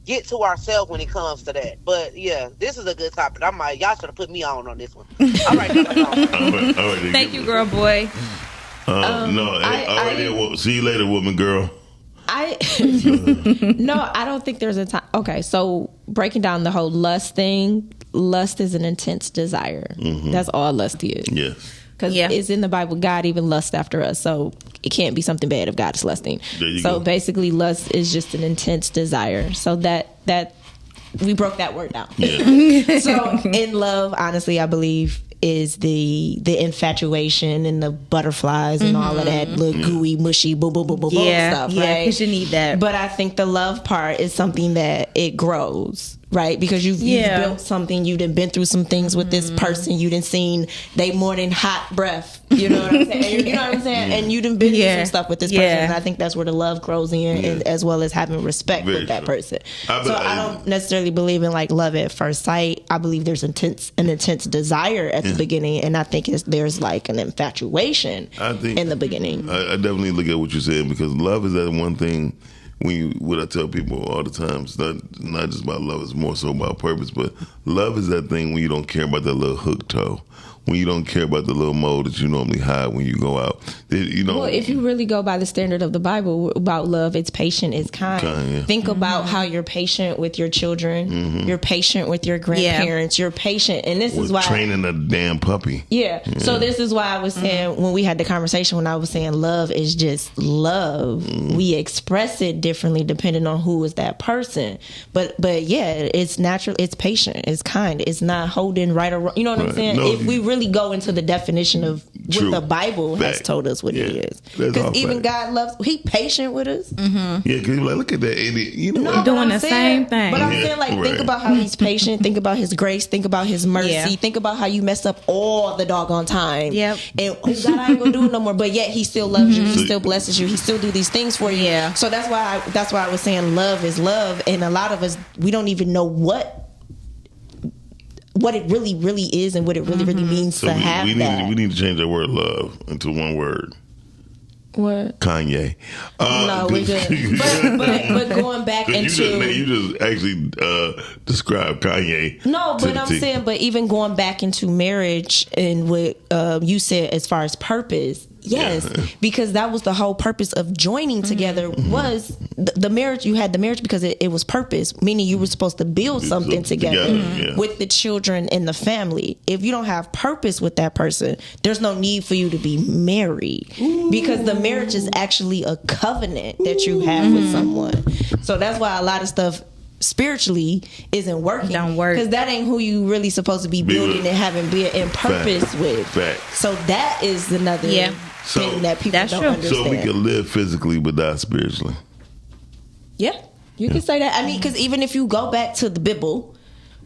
get to ourselves when it comes to that. But yeah, this is a good topic. Y'all should have put me on this one. All right. All right. Thank you, girl, boy. See you later, woman, girl. No, I don't think there's a time. Okay, so breaking down the whole lust thing, lust is an intense desire. Mm-hmm. That's all lust is. Yes. Because it's in the Bible, God even lusts after us. So it can't be something bad if God is lusting. So basically, lust is just an intense desire. So that we broke that word down. Yeah. So in love, honestly, I believe is the infatuation and the butterflies and all of that little gooey, mushy, boom, boom, boom, boom, stuff, right? Yeah, because you need that. But I think the love part is something that it grows, right? Because you've built something, you done been through some things with this person, you done seen they more than hot breath, you know what I'm saying? You know what I'm saying? And you done been through some stuff with this person, and I think that's where the love grows in, and as well as having respect with that person. I don't necessarily believe in like love at first sight. I believe there's an intense desire at the beginning, and I think there's like an infatuation in the beginning. I definitely look at what you're saying, because love is that one thing. What I tell people all the time, it's not just about love, it's more so about purpose. But love is that thing when you don't care about that little hook toe, when you don't care about the little mole that you normally hide when you go out. Well, if you really go by the standard of the Bible about love, it's patient, it's kind. Think about how you're patient with your children, you're patient with your grandparents, you're patient, and this is why training a damn puppy. So this is why I was saying when we had the conversation, when I was saying love is just love. We express it differently depending on who is that person. But yeah, it's natural, it's patient, it's kind, it's not holding right or wrong. You know what I'm saying? No, if we really go into the definition of what the Bible has told us what it is, because even God loves, he patient with us. Yeah, because he's like, look at that idiot, you know, doing the same thing. But I'm saying, like, think about how he's patient, think about his grace, think about his mercy, think about how you mess up all the doggone time. And God, I ain't gonna do it no more. But yet he still loves you, he still blesses you, he still do these things for you. So that's why I was saying love is love, and a lot of us, we don't even know what it really is and what it really means to have that. We need to change that word love into one word. What? Kanye. No, we didn't. But going back into... You just actually described Kanye. No, but I'm saying, but even going back into marriage and what you said as far as purpose, yes, because that was the whole purpose of joining together was the marriage. You had the marriage because it was purpose, meaning you were supposed to build something together with the children and the family. If you don't have purpose with that person, there's no need for you to be married, because the marriage is actually a covenant that you have with someone. So that's why a lot of stuff spiritually isn't working. Don't work, because that ain't who you really supposed to be building and having be in purpose with. So that is another thing that people don't understand. So we can live physically but die spiritually. Yeah, you can say that. I mean, because even if you go back to the Bible,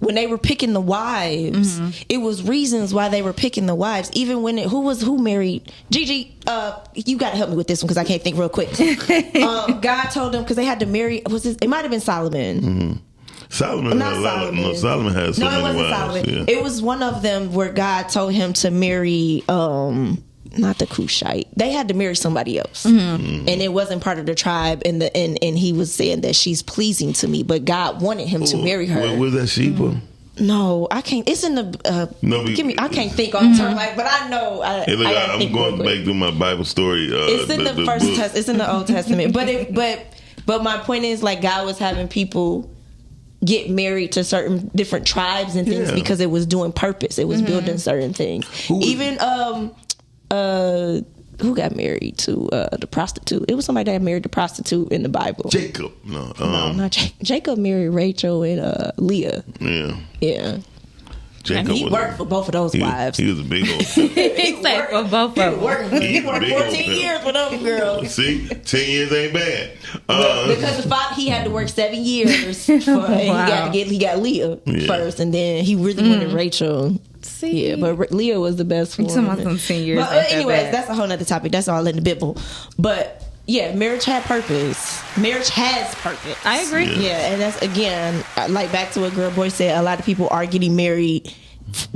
when they were picking the wives, it was reasons why they were picking the wives. Even when who married Gigi? You got to help me with this one because I can't think real quick. God told them because they had to marry. It might have been Solomon. Solomon had a lot. No, Solomon had so many wives. Solomon. Yeah. It was one of them where God told him to marry. Not the Cushite. They had to marry somebody else, and it wasn't part of the tribe. And he was saying that she's pleasing to me, but God wanted him to marry her. Was that Sheba? No, I can't. It's in the. I can't think on turn but I know. I'm going back through my Bible story. It's in the first test. It's in the Old Testament. But my point is, like, God was having people get married to certain different tribes and things because it was doing purpose. It was building certain things. Even who got married to the prostitute? It was somebody that married the prostitute in the Bible. Jacob. No, not Jacob. Jacob married Rachel and Leah. Yeah. Jacob he worked for both of those wives. He was a big old Except for both of them. He worked 14 years for those girls. See? 10 years ain't bad. Because the father, he had to work 7 years. He got Leah first, and then he really wanted Rachel. See? Yeah, but Leah was the best one. Some 10 years. But anyways, that's a whole nother topic. That's all in the Bible. But yeah, marriage had purpose. Marriage has purpose. I agree. Yeah, and that's, again, like back to what Girl Boy said, a lot of people are getting married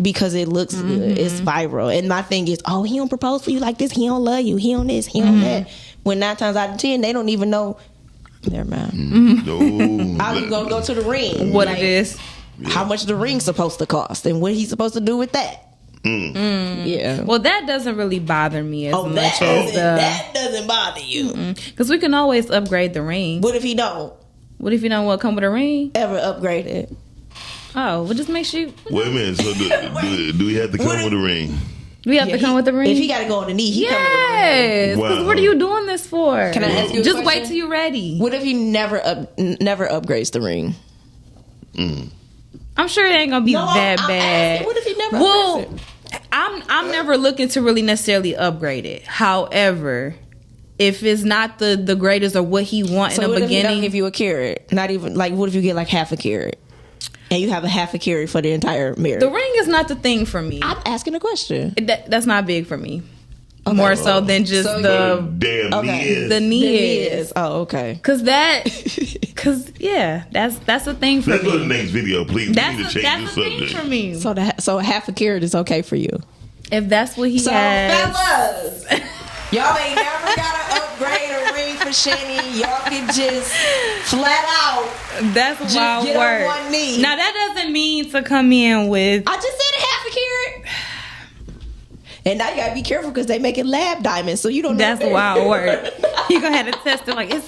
because it looks good. It's viral. And my thing is, oh, he don't propose for you like this. He don't love you. He on this. He on that. When 9 times out of 10, they don't even know. Never mind. I was going to go to the ring. What it is. How much the ring's supposed to cost and what he's supposed to do with that. Yeah. Well, that doesn't really bother me as much as that doesn't bother you because we can always upgrade the ring. What if he don't? What if you don't want to come with a ring? Ever upgrade it? Oh, well, just make sure. Wait a minute. So do we have to come with a ring? We have to come with a ring. If he got to go on the knee, he come with a ring. Because what are you doing this for? Can I ask you a Just question? wait till you're ready. What if he never upgrades the ring? I'm sure it ain't gonna be that bad. What if he never upgrades it? I'm never looking to really necessarily upgrade it. However, if it's not the greatest or what he wants in the beginning, if he don't give you a carrot, not even like, what if you get like half a carrot, and you have a half a carrot for the entire marriage? The ring is not the thing for me. I'm asking a question. That's not big for me. Okay. More so than just the knee is. Oh, okay. Cause that's a thing for me. Let's go to the next video, please. That's we need to change the subject. for me. So half a carrot is okay for you. If that's what he has. Fellas, y'all ain't never gotta upgrade a ring for Chanie. Y'all can just flat out. That's just wild get work. on one knee. Now that doesn't mean to come in with. I just said half a carrot. And now you gotta be careful because they make it lab diamonds, so you don't know. That's wild work. You gonna have to test it. Like, is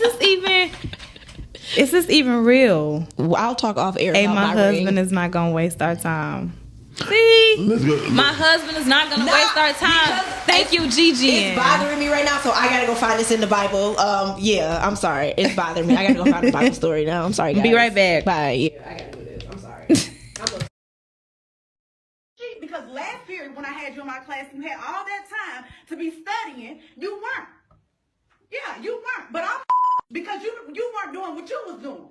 this even real? Well, I'll talk off air. Hey, about my husband ring. is not gonna waste our time. See, my husband is not gonna waste our time. Thank you, Gigi. It's bothering me right now, so I gotta go find this in the Bible. Yeah, I'm sorry. It's bothering me. I gotta go find the Bible story now. I'm sorry, guys. Be right back. Bye. Yeah, I gotta do this. I'm sorry. Because last period, when I had you in my class, you had all that time to be studying. You weren't. Yeah, you weren't. But I'm because you weren't doing what you was doing.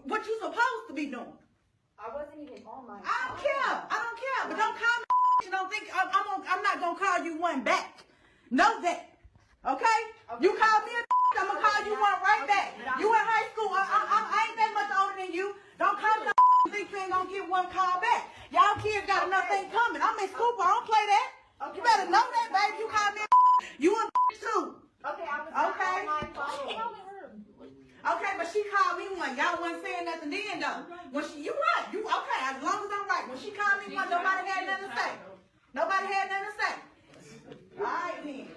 What you supposed to be doing. I wasn't even on my. I don't care. But don't call me. You don't think I'm not gonna call you one back. Know that. Okay? You call me a. I'm gonna call you one right back. You in high school. I ain't that much older than you. Don't call me. Think you ain't gonna get one call back. Y'all kids got enough thing coming. I'm in school, but I don't play that. Okay. You better know that, baby. You call me a. You a too. Okay, I was okay. Okay, but she called me one. Y'all wasn't saying nothing then, though. When you right. You okay? As long as I'm right. When she called me one, nobody had nothing to say. Nobody had nothing to say. All right, then.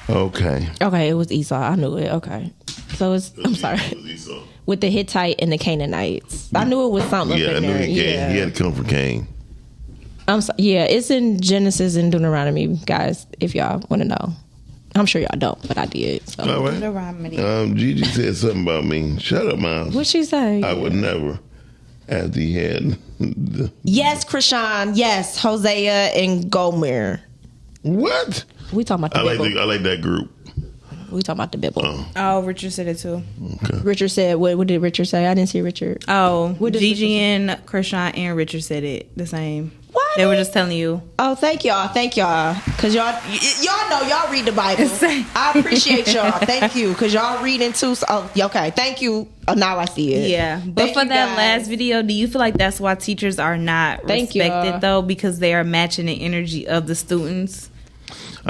Okay, it was Esau. I knew it. Okay. So I'm sorry. With the Hittite and the Canaanites. I knew it was something up in there. He had to come from Cain. Yeah, it's in Genesis and Deuteronomy, guys, if y'all want to know. I'm sure y'all don't, but I did. So. All right. Gigi said something about me. Shut up, Miles. What'd she say? I would never, after he had Yes, Krishan. Yes, Hosea and Gomer. What? We talking about the Bible. I like that group. We talking about the Bible. Oh, Richard said it too. Okay. Richard said, what did Richard say? I didn't see Richard. Oh, What did Gigi and Krishan and Richard said it the same. What? They were just telling you. Oh, thank y'all. Because y'all know y'all read the Bible. I appreciate y'all. Thank you. Because y'all reading too. Oh, okay. Thank you. Oh, now I see it. Yeah. But for that last video, do you feel like that's why teachers are not respected though? Because they are matching the energy of the students?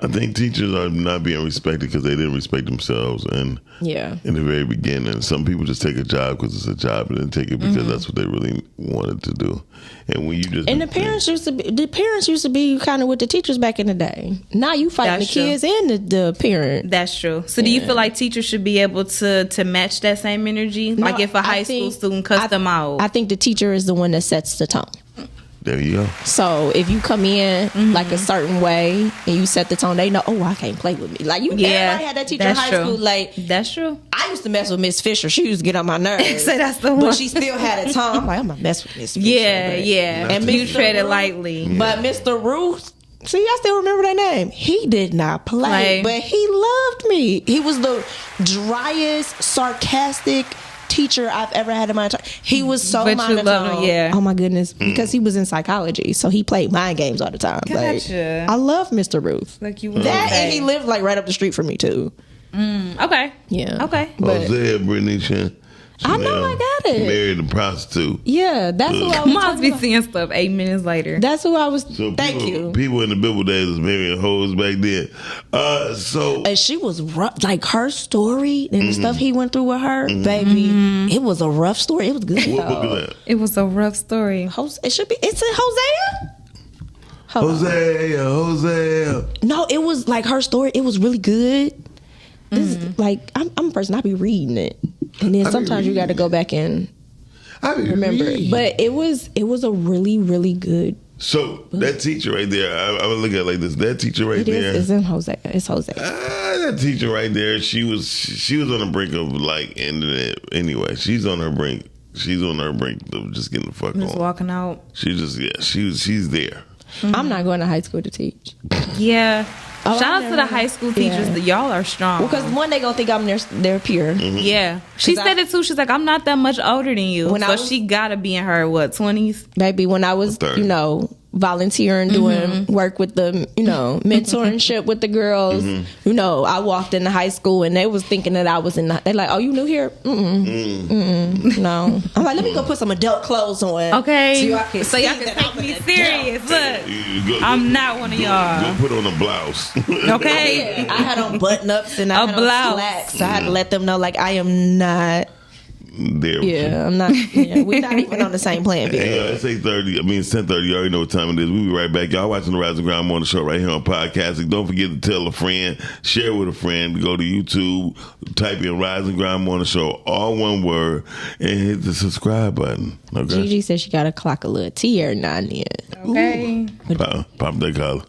I think teachers are not being respected because they didn't respect themselves, and in the very beginning, some people just take a job because it's a job, and then take it because that's what they really wanted to do. And when you just the parents used to be kind of with the teachers back in the day. Now you fighting the kids and the parent. That's true. So do you feel like teachers should be able to match that same energy? No, like if a high school student cuts them out? I think the teacher is the one that sets the tone. There you go. So if you come in like a certain way and you set the tone, they know, oh, I can't play with me. Like everybody had that teacher in high school. Like that's true. I used to mess with Miss Fisher. She used to get on my nerves. So that's the one. But she still had a tone. I'm like, I'm gonna mess with Miss Fisher. Yeah. And you tread it lightly. But Mr. Ruth, see, I still remember that name. He did not play, but he loved me. He was the driest, sarcastic teacher I've ever had in my time. He was so monotone. Oh my goodness, because he was in psychology, so he played mind games all the time. Gotcha. Like, I love Mr. Ruth. Like you and he lived like right up the street from me too. Okay. Yeah. Okay. Hosea, Brittany, I know I got it. Married a prostitute. Yeah, that's who I was Must be seeing stuff 8 minutes later. That's who I was. Thank you. People in the Bible days was marrying hoes back then. And she was rough. Like her story and the stuff he went through with her, baby. It was a rough story. It was good. What book is that? It was a rough story. It should be. It's in Hosea. Hosea. No, it was like her story. It was really good. This is, like I'm a person. I be reading it, and then sometimes you got to go back and remember it. But it was a really, really good. So that teacher right there, I would look at it like this. That teacher right there, it's in Hosea. It's Hosea. That teacher right there, she was on the brink of like ending it. Anyway, she's on her brink. She's on her brink of just getting the fuck just on. Walking out. She's there. I'm not going to high school to teach. Yeah. Shout out to the high school teachers. Y'all are strong. Because one, they gonna think I'm their peer. Yeah. She said it too. She's like, I'm not that much older than you. She gotta be in her 20s. Baby, when I was, volunteering, doing work with the, mentorship with the girls. I walked into high school and they was thinking that I was in they're like, oh, you new here? No. I'm like, let me go put some adult clothes on. Okay. So y'all can take me serious. Look, I'm not one of y'all. Go put on a blouse. Okay. I had on button ups and I had on slacks. So I had to let them know, like, I am not there. Yeah, I'm not. Yeah, we're not even on the same playing field. It's 8:30. I mean, it's 10:30. You already know what time it is. We'll be right back. Y'all watching the Rise and Grind Morning Show right here on podcasting. Don't forget to tell a friend, share with a friend, go to YouTube, type in Rise and Grind Morning Show, all one word, and hit the subscribe button. Okay. Gigi said she got to clock a little tea every now and then. Okay. Pop that collar.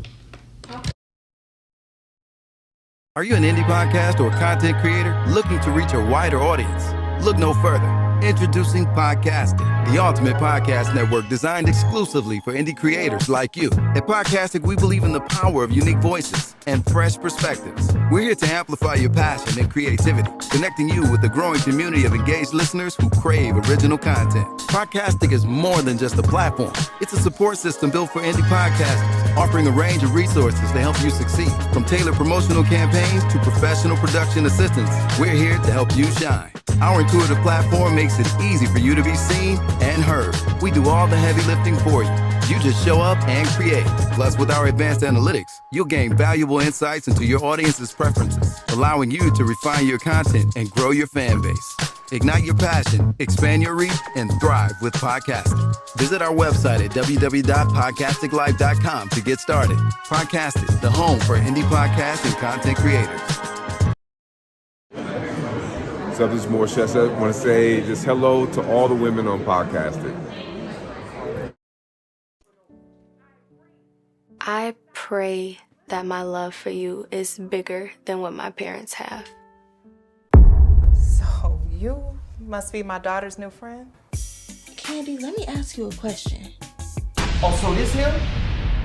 Are you an indie podcast or content creator looking to reach a wider audience? Look no further. Introducing Podcasting, the ultimate podcast network designed exclusively for indie creators like you. At Podcasting, we believe in the power of unique voices and fresh perspectives. We're here to amplify your passion and creativity, connecting you with a growing community of engaged listeners who crave original content. Podcasting is more than just a platform. It's a support system built for indie podcasters, offering a range of resources to help you succeed. From tailored promotional campaigns to professional production assistance, we're here to help you shine. Our intuitive platform makes it easy for you to be seen and heard. We do all the heavy lifting for you. You just show up and create. Plus, with our advanced analytics, you'll gain valuable insights into your audience's preferences, allowing you to refine your content and grow your fan base. Ignite your passion, expand your reach, and thrive with podcasting. Visit our website at www.podcastinglife.com to get started. Podcasting, the home for indie podcasts and content creators. What's up, this is Morris. I want to say just hello to all the women on podcasting. I pray that my love for you is bigger than what my parents have. So you must be my daughter's new friend? Candy, let me ask you a question. Oh, so this him?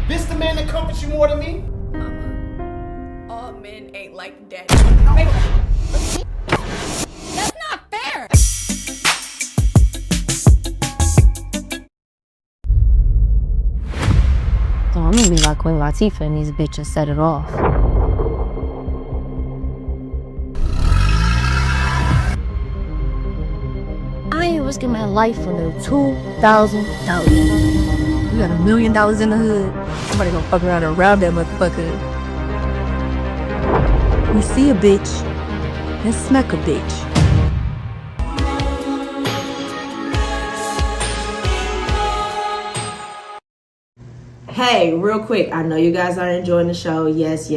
This the man that comforts you more than me? Mama, like daddy. That's not fair. Don't make me like Queen Latifah and these bitches set it off. I ain't risking my life for no $2,000. We got $1 million in the hood. Somebody gonna fuck around and rob that motherfucker. We see a bitch, and smack a bitch. Hey, real quick, I know you guys are enjoying the show. Yes,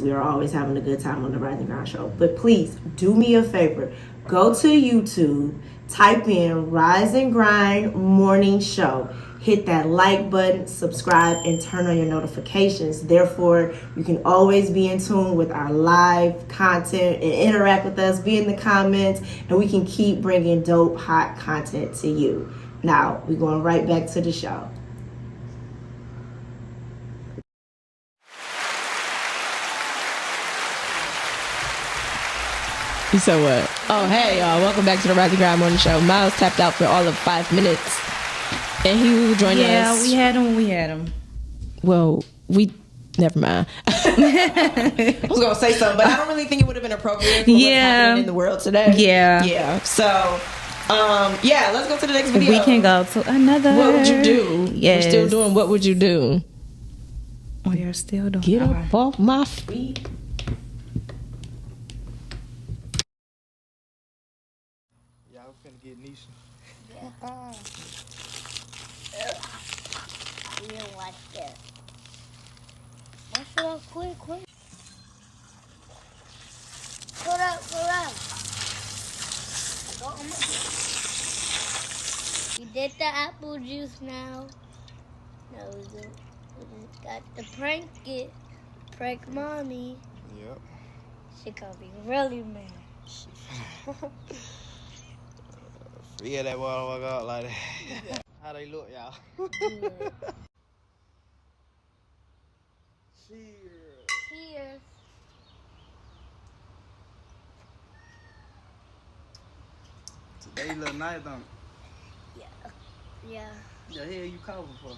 we are always having a good time on the Rise and Grind show. But please, do me a favor. Go to YouTube, type in Rise and Grind Morning Show. Hit that like button, subscribe, and turn on your notifications. Therefore, you can always be in tune with our live content and interact with us, be in the comments, and we can keep bringing dope, hot content to you. Now, we're going right back to the show. You said what? Oh, hey, y'all. Welcome back to the Rise and Grind Morning Show. Miles tapped out for all of 5 minutes. And he will join us. Yeah, we had him. Well, never mind. I was going to say something, but I don't really think it would have been appropriate for what's happening in the world today. Yeah. So, let's go to the next video. We can go to another. What would you do? Yes. We're still doing what would you do? We are still doing. Get up off my feet. Get Nisha. You don't like that. Wash it up quick. Put up. You did the apple juice now. No, we just got the prank mommy. Yep. She gonna be really mad. Yeah, that motherfucker out like that. How they look, y'all? Cheers. Today little night, don't it? Yeah. The hell you coughing for?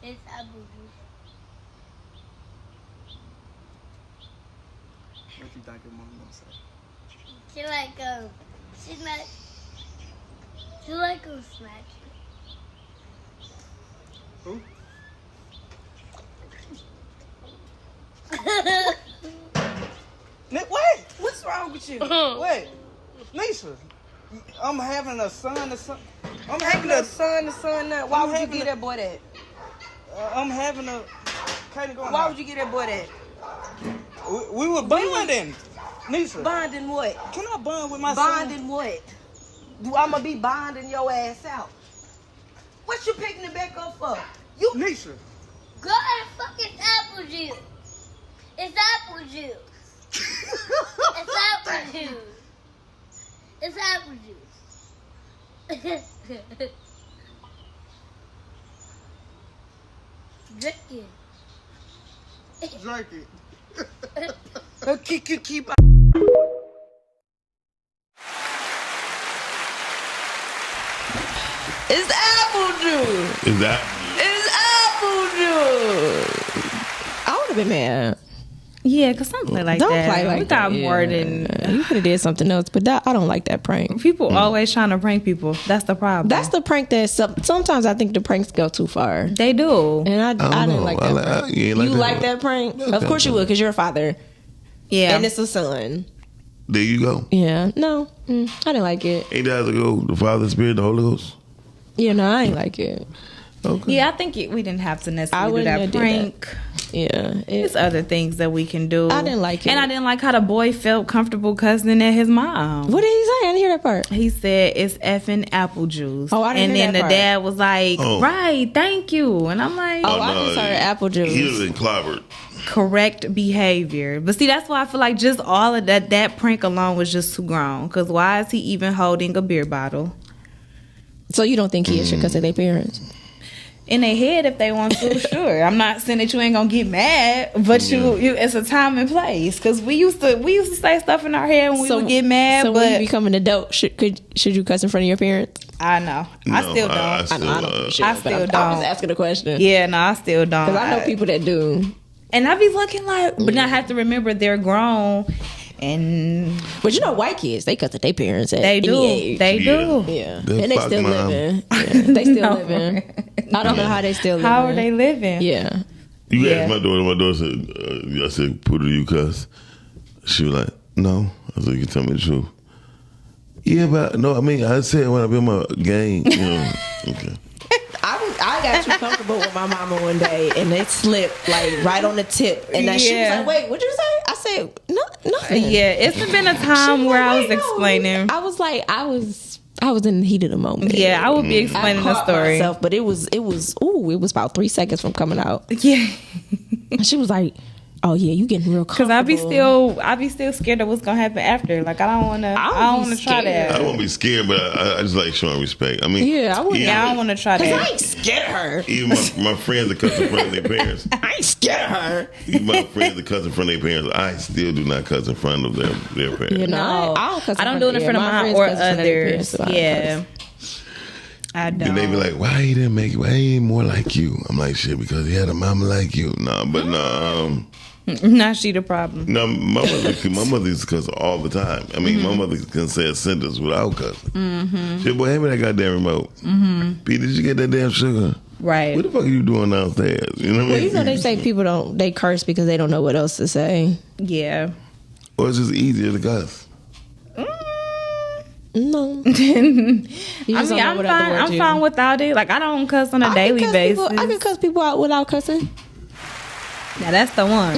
It's apple juice. What you think your mom gonna say? She like gonna smack Who? What? What's wrong with you? What? Nisha, I'm having a son or something. I'm having a son now. Why would you get that boy that? I'm having a... Why would you get that boy that? We were bonding. Nisha. Bonding what? Can I bond with my son? Bonding what? Do I'ma be bonding your ass out? What you picking it back up for? You Nisha. Go and fuck it's apple juice. It's apple juice. It's apple juice. It's apple juice. Drink it. Drink it. Keep It's apple juice. Is that? It's apple juice. I would have been mad. Yeah, because don't play like don't that. Play like we got that. more than... You could have did something else, but I don't like that prank. People always trying to prank people. That's the problem. That's the prank that... Sometimes I think the pranks go too far. They do. And I didn't like that prank. You like that prank? Of course you would, because you're a father. Yeah. And it's a son. There you go. Yeah. No. I didn't like it. Ain't that the go? The Father, Spirit, the Holy Ghost? Yeah, no, I ain't like it. Okay. Yeah, I think we didn't have to necessarily do that prank. Yeah. It's other things that we can do. I didn't like it. And I didn't like how the boy felt comfortable cussing at his mom. What did he say? I didn't hear that part. He said, it's effing apple juice. Oh, I didn't hear that part. And then the dad was like, right, thank you. And I'm like... I just heard apple juice. He was in clobbered. Correct behavior. But see, that's why I feel like just all of that prank alone was just too grown. Because why is he even holding a beer bottle? So you don't think he should cuss at their parents? in their head if they want to. Sure, I'm not saying that you ain't gonna get mad, but you it's a time and place. Because we used to say stuff in our head when we would get mad. So but when you become an adult, should you cuss in front of your parents? I know. I still don't. I still don't. I was asking a question. Yeah, no, I still don't. Because I know people that do. And I be looking like, but I have to remember they're grown. But you know, white kids, they cuss at their parents at they do. any age. They do. Yeah. They'll And they fuck still mom. living. Yeah, they still living. I don't know how they still living. How are they living? Yeah. You asked my daughter said, I said, Poodle, you cuss? She was like, no. I said, you can tell me the truth. Yeah, but no, I mean, I said when I be in my game, you know. Okay. I got too comfortable with my mama one day, and it slipped like right on the tip, and then she was like, "Wait, what'd you say?" I said, "No, nothing." Yeah, it's been a time where I was explaining. I was like, I was in the heat of the moment. Yeah, I would be explaining the story myself, but it was about 3 seconds from coming out. Yeah, and she was like, "Oh yeah, you getting real comfortable." Cause I be still scared of what's gonna happen after. Like I don't wanna try that. I won't be scared, but I just like showing respect. I mean, I don't wanna try that. I ain't scared of her. Even my friends that cuss in front of their parents. I ain't scared of her. Even my friends that cuss in front of their parents, I still do not cuss in front of their parents. You know, I don't do it in front of mine or others. Yeah. I don't. And they be like, why he didn't make it? Why he ain't more like you? I'm like, shit, because he had a mama like you. Not she the problem. No, my mother used to cuss all the time. I mean, my mother can say a sentence without cussing. Mm-hmm. She said, boy, hand me that goddamn remote. Mm-hmm. Pete, did you get that damn sugar? Right. What the fuck are you doing downstairs? You know what I mean? Well, you know, they say people they curse because they don't know what else to say. Yeah. Or it's just easier to cuss. No. I'm fine without it. Like I don't cuss on a daily basis. I can cuss people out without cussing. Now that's the one.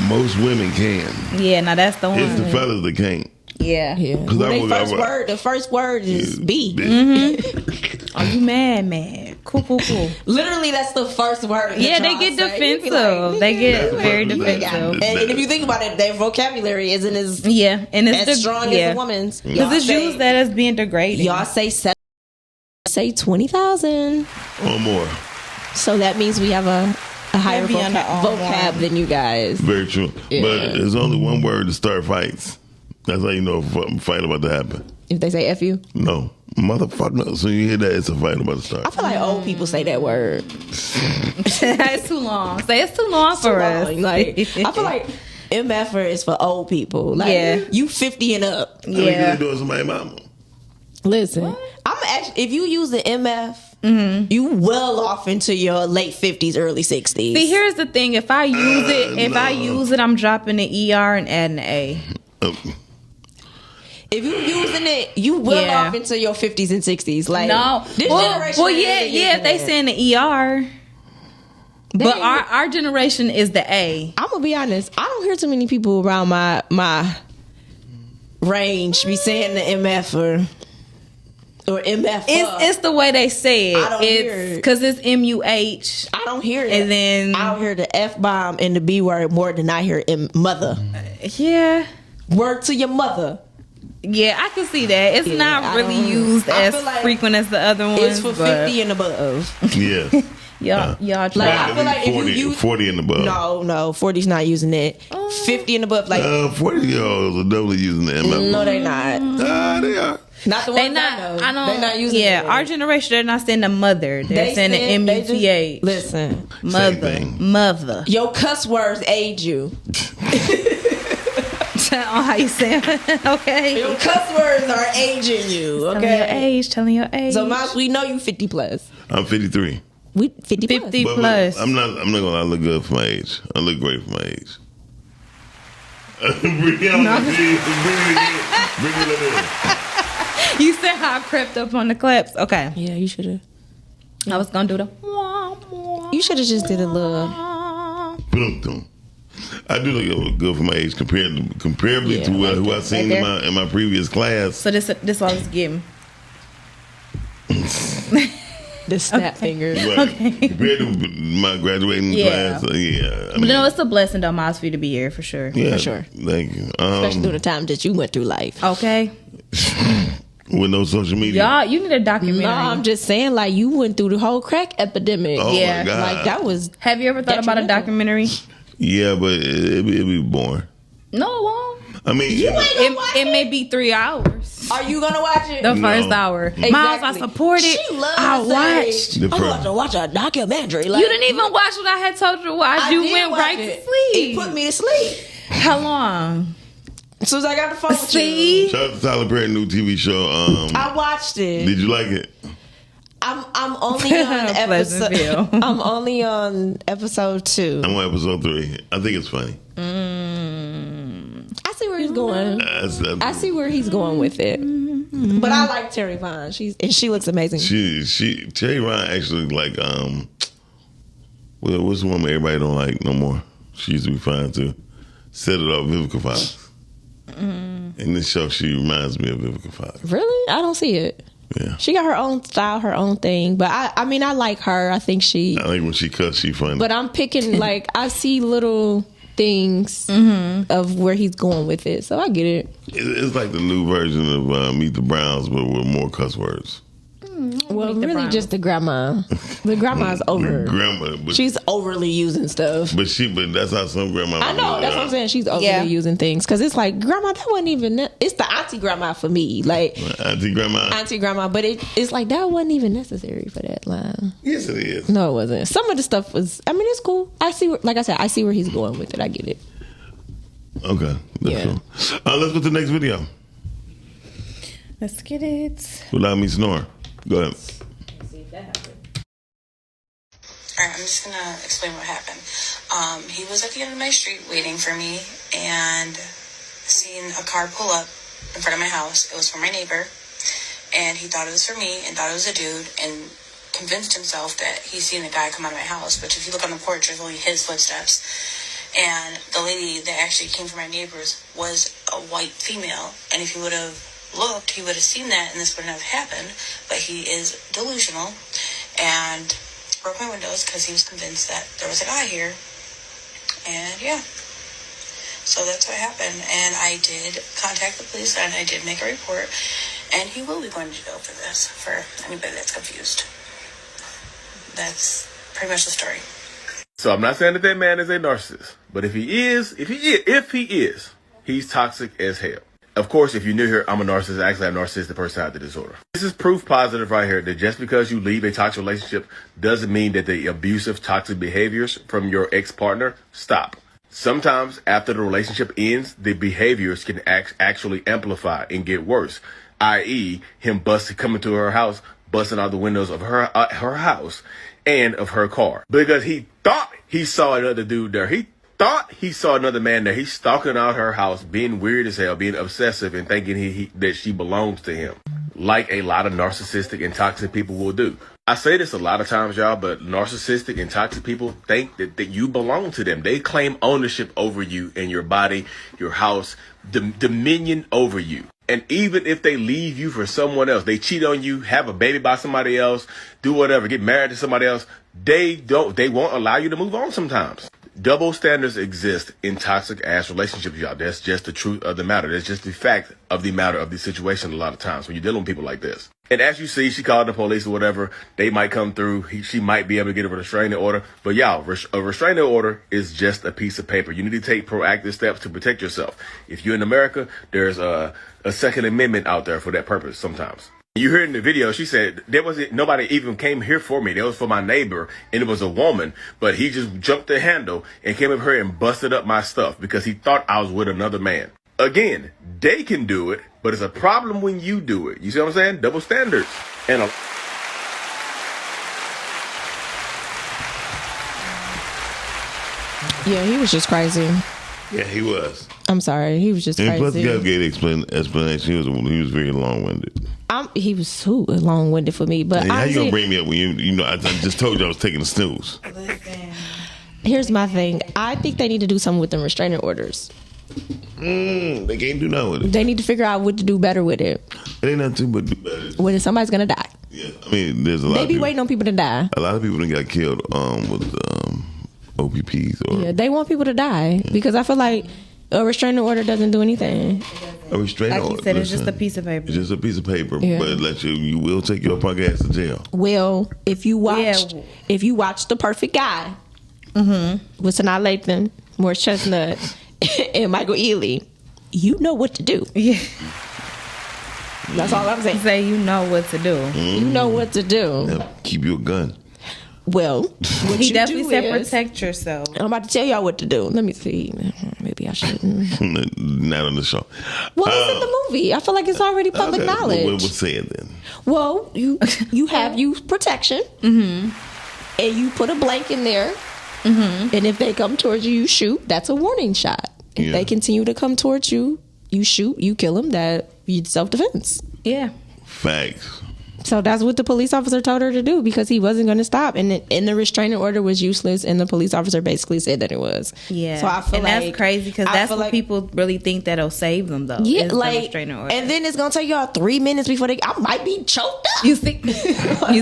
Most women can. Yeah, now that's the one. It's the fellas that can't. Yeah. The first word is B. Mm-hmm. Are you mad? Cool. Literally, that's the first word. Yeah, they get defensive. They get very defensive. And if you think about it, their vocabulary isn't as and it's as strong as a woman's. Because it's used that as being degrading. Y'all say 20,000 or more. So that means we have a higher vocab than you guys. Very true. Yeah. But there's only one word to start fights. That's how you know if a fight about to happen. If they say F you? No. Motherfucker. So you hear that, it's a fight about to start. I feel like old people say that word. It's too long. Say it's too long for us. Like, I feel like MFer is for old people. Like, you 50 and up. Yeah. Doing somebody's mama. Listen, if you use the MF, you well off into your late 50s, early 60s. See, here's the thing. If I use it, I'm dropping the ER and adding the A. If you using it, you well off into your 50s and 60s. Like, no, this generation. Well, yeah. If they saying the ER, but our generation is the A. I'm gonna be honest. I don't hear too many people around my range be saying the MF or MF. It's the way they say it. I don't hear it because it's MUH. I don't hear it, and then I don't hear the F bomb and the B word more than I hear mother. Yeah, word to your mother. Yeah, I can see that. It's not really used as frequent as the other ones. It's for 50 and above. Yeah. Y'all try. Like, I feel like 40, if you use 40 and above. No, 40's not using it. 50 and above, like 40-year-olds are definitely using the MF. No, they not. They are. Not the ones I know. They're not using it. Yeah, our generation, they're not saying the mother. They're saying the MUTH. Listen, mother. Your cuss words age you. On how you say it. Okay. Your cuss words are aging you. Okay. Telling your age. So, Miles, we know you 50 plus. I'm 53. We 50 plus. 50 plus. I'm not gonna lie, I look good for my age. I look great for my age. You said how I crept up on the clips. Okay. Yeah, you should have. I was gonna do the. You should have just did a little. I do look good for my age comparably to who I seen in my previous class. So this what I was giving. The snap fingers. Right. Okay. Compared to my graduating class, but no, it's a blessing though, Miles, for you to be here for sure. Yeah, for sure. Thank you. Especially through the time that you went through life. Okay. With no social media. Y'all, you need a documentary. No, I'm just saying, like, you went through the whole crack epidemic. Oh, Yeah. my God. Like, that was. Have you ever thought about a documentary? Yeah, but it'd be boring. No, it won't. I mean, It may be 3 hours. Are you gonna watch it? The first hour. Exactly. Miles, I support it. She loves I it. watched. The I'm about to watch a documentary. Like, You didn't even watch what I had told you to watch. I You did went watch right it. to sleep. It put me to sleep. How long? As soon as I got the phone with See? you. Shout out to Tyler Perry's new TV show. I watched it. Did you like it? I'm only on episode. Pleasantville. I'm only on episode 2. I'm on episode 3. I think it's funny. I see where he's going. I see where he's going with it. But I like Terry Vaughn. She looks amazing. Terry Ryan actually like what's the woman everybody don't like no more? She used to be fine too. Set it off, Vivica Fox. In this show, she reminds me of Vivica Fox. Really? I don't see it. Yeah. She got her own style, her own thing. But I mean, I like her. I think I think when she cuts, she funny. But I'm picking, like, I see little things of where he's going with it. So I get it. It's like the new version of Meet the Browns, but with more cuss words. Well, really just the grandma. The grandma's over. Grandma, but She's overly using stuff. But that's how some grandma. I know, that's what I'm saying. She's overly using things. Because it's like, grandma, that wasn't even, it's the auntie grandma for me. Like, auntie grandma. But it's like, that wasn't even necessary for that line. Yes, it is. No, it wasn't. Some of the stuff was, I mean, it's cool. I see, like I said, I see where he's going with it. I get it. Okay. That's cool. Let's go to the next video. Let's get it. Without me snoring. Go ahead. Alright, I'm just gonna explain what happened. He was at the end of my street waiting for me and seen a car pull up in front of my house. It was for my neighbor, and he thought it was for me and thought it was a dude and convinced himself that he's seen a guy come out of my house. But if you look on the porch, there's only his footsteps. And the lady that actually came from my neighbors was a white female, and if he would have looked, he would have seen that and this wouldn't have happened. But he is delusional and broke my windows because he was convinced that there was a guy here. And yeah, so that's what happened. And I did contact the police and I did make a report, and he will be going to jail for this, for anybody that's confused. That's pretty much the story. So I'm not saying that man is a narcissist, but if he is, he's toxic as hell. Of course, if you're new here, I'm a narcissist. I actually have narcissistic personality disorder. This is proof positive right here that just because you leave a toxic relationship doesn't mean that the abusive, toxic behaviors from your ex-partner stop. Sometimes after the relationship ends, the behaviors can actually amplify and get worse, i.e. him coming to her house, busting out the windows of her house and of her car. Because he thought he saw another dude there. He thought he saw another man there. He's stalking out her house, being weird as hell, being obsessive, and thinking that she belongs to him, like a lot of narcissistic and toxic people will do. I say this a lot of times, y'all, but narcissistic and toxic people think that you belong to them. They claim ownership over you and your body, your house, dominion over you. And even if they leave you for someone else, they cheat on you, have a baby by somebody else, do whatever, get married to somebody else, they won't allow you to move on sometimes. Double standards exist in toxic ass relationships, y'all. That's just the truth of the matter. That's just the fact of the matter of the situation a lot of times when you're dealing with people like this. And as you see, she called the police or whatever. They might come through. She might be able to get a restraining order. But y'all, a restraining order is just a piece of paper. You need to take proactive steps to protect yourself. If you're in America, there's a Second Amendment out there for that purpose sometimes. You heard in the video, she said, nobody even came here for me. That was for my neighbor, and it was a woman, but he just jumped the handle and came up here and busted up my stuff because he thought I was with another man. Again, they can do it, but it's a problem when you do it. You see what I'm saying? Double standards. And yeah, he was just crazy. Yeah, he was. I'm sorry, he was just crazy. And plus, the guy gave the explanation. He was very long-winded. He was too long-winded for me. But how you gonna bring me up when you know? I just told you I was taking a snooze. Here's my thing. I think they need to do something with them restraining orders. They can't do nothing with it. They need to figure out what to do better with it. It ain't nothing but do better. When somebody's gonna die. Yeah, I mean, there's a lot. They be waiting on people to die. A lot of people that got killed with OPPs or they want people to die because I feel like A restraining order doesn't do anything. A restraining order. Like you said, it's just a piece of paper. It's just a piece of paper, Yeah. but it lets you will take your punk ass to jail. Well, if you watch The Perfect Guy with Sanaa Lathan, Morris Chestnut, and Michael Ealy, you know what to do. Yeah. That's all I'm saying. Say you know what to do. You know what to do. Yeah, keep your gun. Well, what He you definitely do said is, protect yourself. I'm about to tell y'all what to do. Let me see. Maybe I shouldn't. Not on the show. Well, it's in the movie. I feel like it's already public knowledge. We'll say it then. Well, you have use protection, and you put a blank in there, and if they come towards you, you shoot. That's a warning shot. If they continue to come towards you, you shoot. You kill them. That you self-defense. Yeah. Facts. So that's what the police officer told her to do because he wasn't going to stop, and the restraining order was useless, and the police officer basically said that it was. Yeah. So I feel and like that's crazy because that's what people really think that'll save them though. Yeah, is the like, restraining order. and then it's gonna take y'all 3 minutes before I might be choked up. You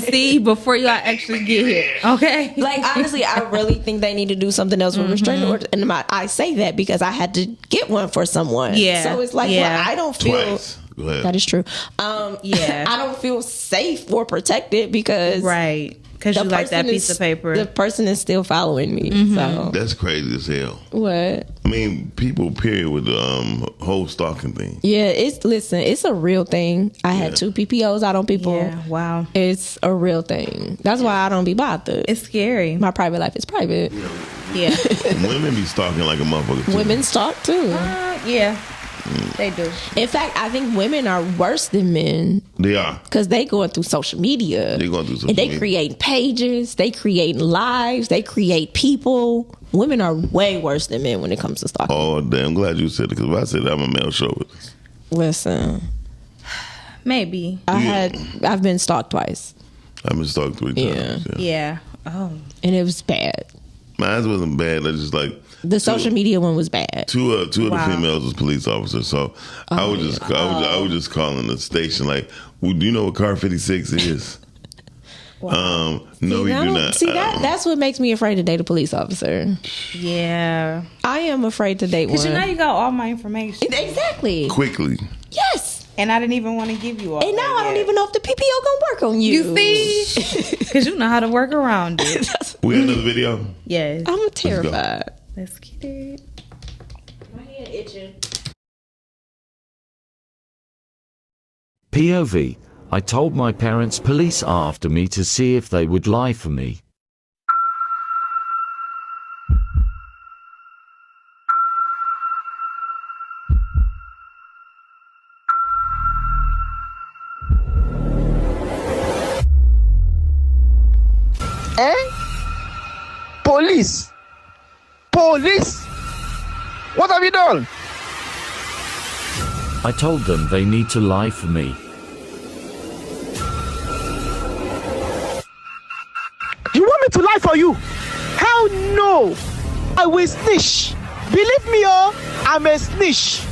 see, before y'all actually get here, okay? Like honestly, I really think they need to do something else with restraining orders. And I say that because I had to get one for someone. Yeah. So it's like well, I don't feel. Twice. Go ahead. That is true. Yeah. I don't feel safe or protected because because you like that piece of paper. The person is still following me. So That's crazy as hell. what? I mean, people, period, with the whole stalking thing. Yeah, it's a real thing. I had 2 PPOs out on people. Yeah, wow. It's a real thing. That's why I don't be bothered. It's scary. My private life is private. Yeah. Women be stalking like a motherfucker too. Women stalk too. Yeah. They do. In fact, I think women are worse than men They are. because they going through social media. They going through social and they media. create pages. They create lives. They create people. Women are way worse than men when it comes to stalking. Oh, damn. I'm glad you said it because if I said that, I'm a male chauvinist. Listen, Maybe. I've been stalked twice. I've been stalked 3 times. Yeah. Oh. And it was bad. Mine wasn't bad. I just like The social media one was bad. two of the Wow. females was police officers. So I was just calling the station like, well, do you know what car 56 is? No, you do not. See that's what makes me afraid to date a police officer. Yeah. I am afraid to date one. Because you know you got all my information. Exactly. Quickly. Yes. And I didn't even want to give you all. And now I don't even know if the PPO gonna work on you. You see? Because you know how to work around it. We got another video? Yes. I'm terrified. Let's get it. My head itching. POV. I told my parents police are after me to see if they would lie for me. Police! Police! What have you done? I told them they need to lie for me. You want me to lie for you? Hell no! I will snitch. Believe me, I'm a snitch.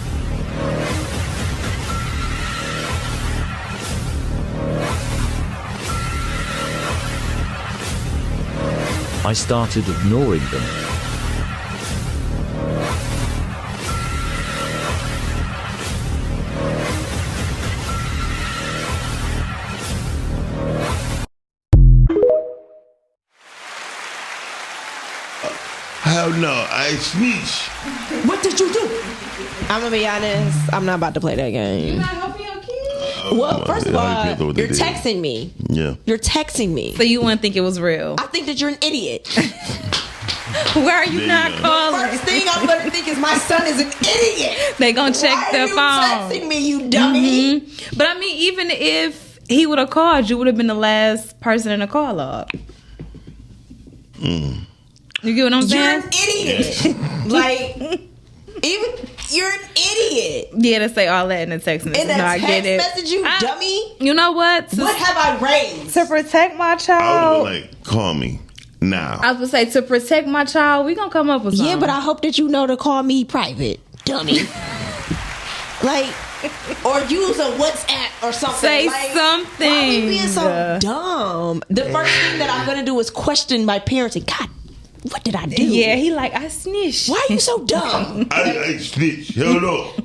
I started ignoring them. Hell no, I snitch. What did you do? I'm gonna be honest. I'm not about to play that game. Well, first of all, you're texting me. Yeah. You're texting me. So you wouldn't think it was real? I think that you're an idiot. Where are you not calling? The first thing I'm gonna think is my son is an idiot. They gonna check their phone. Texting me, you dummy. But I mean, even if he would have called, you would have been the last person in the call log. You get what I'm saying? You're an idiot. Like, even you're an idiot. Yeah, to say all that in a text message. In a No, I get it. text message, you dummy. You know what? What have I raised? To protect my I child. would like, call me now. I was gonna say, to protect my child, we gonna come up with something. Yeah, but I hope that you know to call me private, dummy. Like, or use a WhatsApp or something. Say like, something. Why are we being so dumb? The first thing that I'm gonna do is question my parents. And God what did I do? Yeah, he like, I snitched. Why are you so dumb? I snitched. Hold on.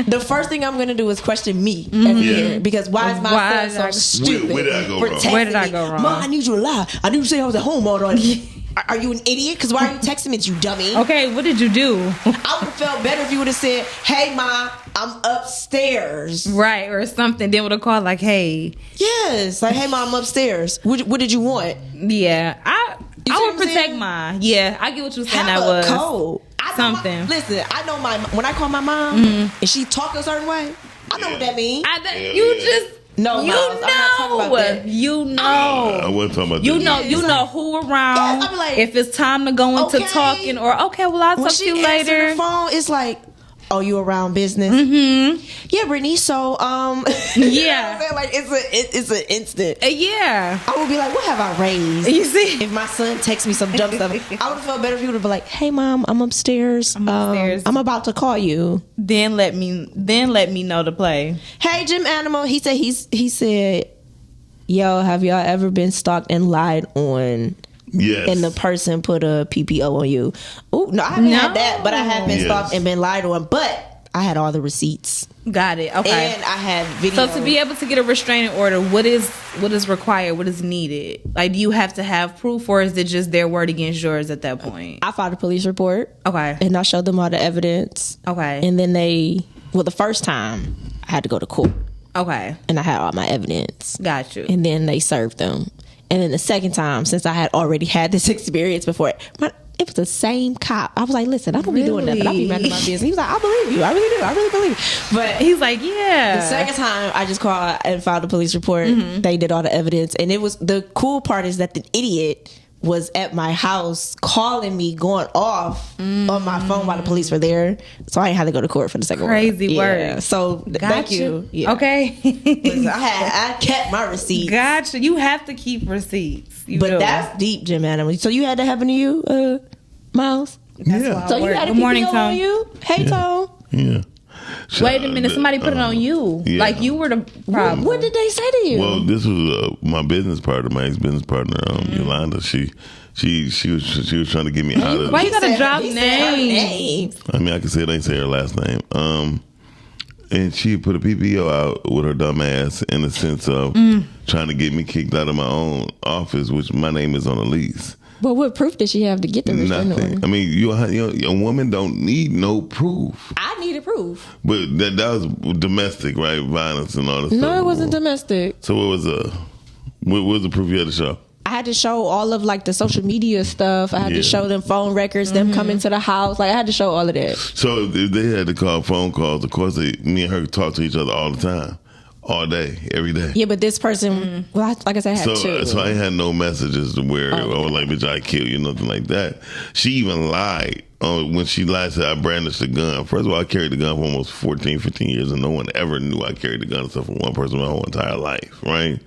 The first thing I'm gonna do is question me every year because why is my son so stupid? Where did I go wrong? Where did I go wrong? Mom, I need you to lie. I need you to say I was at home all day. Are you an idiot? Because why are you texting me, you dummy? Okay, what did you do? I would have felt better if you would have said, "Hey, Mom, I'm upstairs." Right, or something. Then would have called like, "Hey." Yes, like, "Hey, Mom, I'm upstairs. What did you want?" Yeah, I would protect mine. Yeah, I get what you're saying. Have that was code. something. Listen, I know when I call my mom and she talk a certain way, I know what that means. No, you Miles, know. I'm not talking about that. You know. I wasn't talking about You that. know. You know who around. Yes, I'm like, if it's time to go into talking, or okay, well I'll talk to you later. The phone, it's like, oh, you around business? Mm-hmm. Yeah, Brittany. So, yeah, like it's an instant. Yeah, I would be like, what have I raised? You see, if my son texts me some dumb stuff, I would have felt better if he would have been like, hey, Mom, I'm upstairs. I'm about to call you. Then let me know to play. Hey, Jim Animal. He said, yo, have y'all ever been stalked and lied on? Yes. And the person put a PPO on you. Oh, no, I haven't had that, but I have been stalked and been lied on. But I had all the receipts. Got it. Okay. And I had video. So to be able to get a restraining order, what is required? What is needed? Like, do you have to have proof, or is it just their word against yours at that point? I filed a police report. Okay. And I showed them all the evidence. Okay. And then the first time I had to go to court. Okay. And I had all my evidence. Got you. And then they served them. And then the second time, since I had already had this experience before, it was the same cop. I was like, listen, I don't be doing nothing. I be minding my business. He was like, I believe you. I really do. I really believe you. But he's like, yeah. The second time, I just called and filed a police report. Mm-hmm. They did all the evidence. And it was, the cool part is that the idiot was at my house calling me, going off on my phone while the police were there. So I didn't have to go to court for the second one. Crazy word. So thank you. Yeah. Okay. Listen, I kept my receipts. Gotcha. You have to keep receipts. That's deep, Jim Adam. So you had that happen to you, Miles? Yeah. So you had a Good morning, PPO Tone. on you? Hey, Tone. Yeah. Wait a minute, somebody put it on you. Yeah. Like you were the problem. What did they say to you? Well, this was my business partner, my ex-business partner, Yolanda. She was trying to get me out of. Why you gotta drop names? I mean, I can say it, I ain't say her last name. And she put a PPO out with her dumb ass in the sense of trying to get me kicked out of my own office, which my name is on a lease. But what proof did she have to get the restraining order? Nothing. I mean, a woman don't need no proof. I needed proof. But that was domestic, right? Violence and all that stuff. No, it wasn't domestic. So what was the proof you had to show? I had to show all of like the social media stuff. I had to show them phone records, them coming to the house. Like I had to show all of that. So if they had to call phone calls, of course, me and her talk to each other all the time. All day, every day. Yeah, but this person, well, like I said, I had two. So I had no messages to where I was like, bitch, I kill you, nothing like that. She even lied. When she lied, said I brandished the gun. First of all, I carried the gun for almost 14, 15 years, and no one ever knew I carried the gun except for one person my whole entire life, right?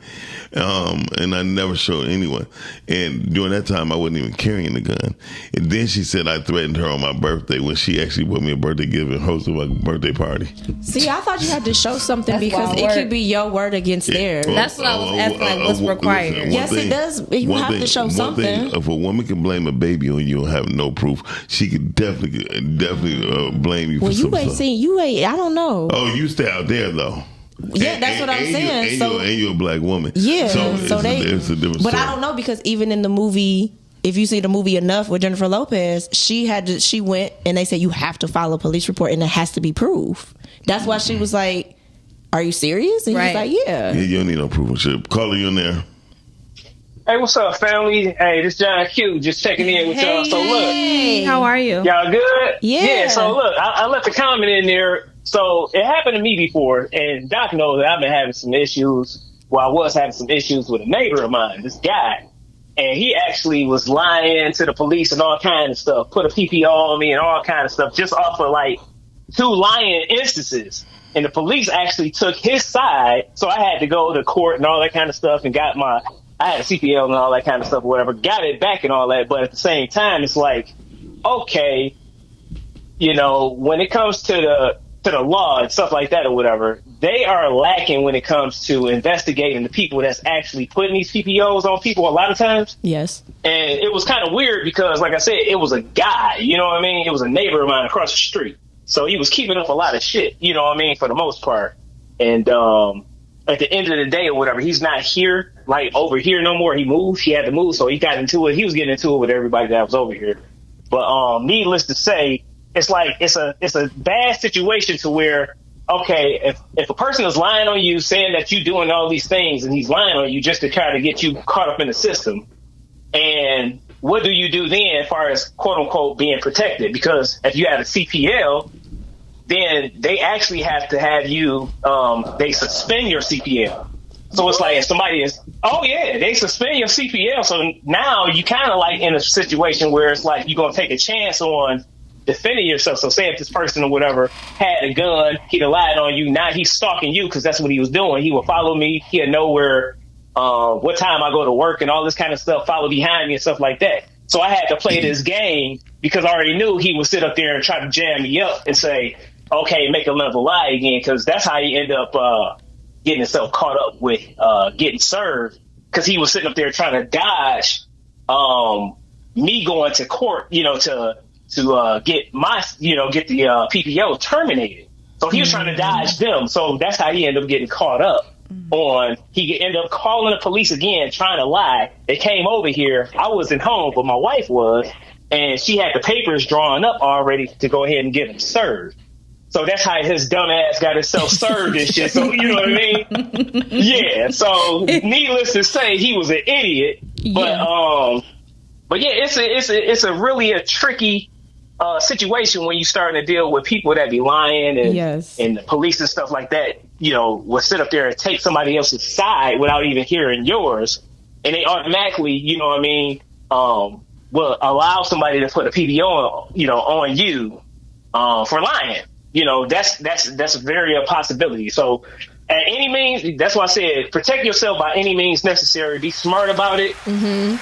And I never showed anyone. And during that time, I wasn't even carrying the gun. And then she said I threatened her on my birthday when she actually bought me a birthday gift and hosted my birthday party. See, I thought you had to show something because it could be your word against theirs. That's what I was asking, like, what's required? Listen, yes, it does. You have to show something. If a woman can blame a baby on you and have no proof, she could definitely blame you for something. Well, you ain't, I don't know. Oh, you stay out there, though. Yeah, that's what I'm saying. And you're a black woman. Yeah. So it's a different But story. I don't know because even in the movie, if you see the movie enough with Jennifer Lopez, she went and they said you have to file a police report and it has to be proof. That's why she was like, are you serious? And he was like, yeah. You don't need no proof of shit. Caller, you in there? Hey, what's up, family? Hey, this John Q just checking in with y'all. So look, how are you? Y'all good? Yeah. So look, I left a comment in there. So it happened to me before, and Doc knows that I've been having some issues. Well, I was having some issues with a neighbor of mine, this guy, and he actually was lying to the police and all kind of stuff, put a PPO on me and all kind of stuff, just off of like 2 lying instances. And the police actually took his side, so I had to go to court and all that kind of stuff and I had a CPL and all that kind of stuff, whatever, got it back and all that. But at the same time, it's like, okay, when it comes to to the law and stuff like that or whatever, they are lacking when it comes to investigating the people that's actually putting these PPOs on people a lot of times. Yes. And it was kind of weird because, like I said, it was a guy, you know what I mean? It was a neighbor of mine across the street. So he was keeping up a lot of shit, you know what I mean, for the most part. And at the end of the day or whatever, he's not here, like over here no more. He moved. He had to move. So he got into it. He was getting into it with everybody that was over here. But needless to say, it's like it's a bad situation to where, okay, if a person is lying on you, saying that you're doing all these things, and he's lying on you just to try to get you caught up in the system, and what do you do then as far as quote unquote being protected? Because if you have a CPL, then they actually have to have you, they suspend your CPL. So it's like if somebody is, they suspend your CPL. So now you kind of like in a situation where it's like you're going to take a chance on defending yourself. So say if this person or whatever had a gun, he'd have lied on you. Now he's stalking you because that's what he was doing. He would follow me. He'd know where, what time I go to work and all this kind of stuff, follow behind me and stuff like that. So I had to play this game because I already knew he would sit up there and try to jam me up and say, okay, make another lie again, because that's how he ended up getting himself caught up with getting served, because he was sitting up there trying to dodge me going to court, to get my, get the PPO terminated. So he was trying to dodge them. So that's how he ended up getting caught up on. He ended up calling the police again, trying to lie. They came over here. I wasn't home, but my wife was, and she had the papers drawn up already to go ahead and get him served. So that's how his dumb ass got himself served and shit. So, you know what I mean? Yeah. So needless to say, he was an idiot. Yeah. But yeah, it's a really a tricky situation when you starting to deal with people that be lying and the police and stuff like that, will sit up there and take somebody else's side without even hearing yours. And they automatically, will allow somebody to put a PPO on, on you for lying. That's very a possibility. So at any means, that's why I said protect yourself by any means necessary. Be smart about it. Mm-hmm.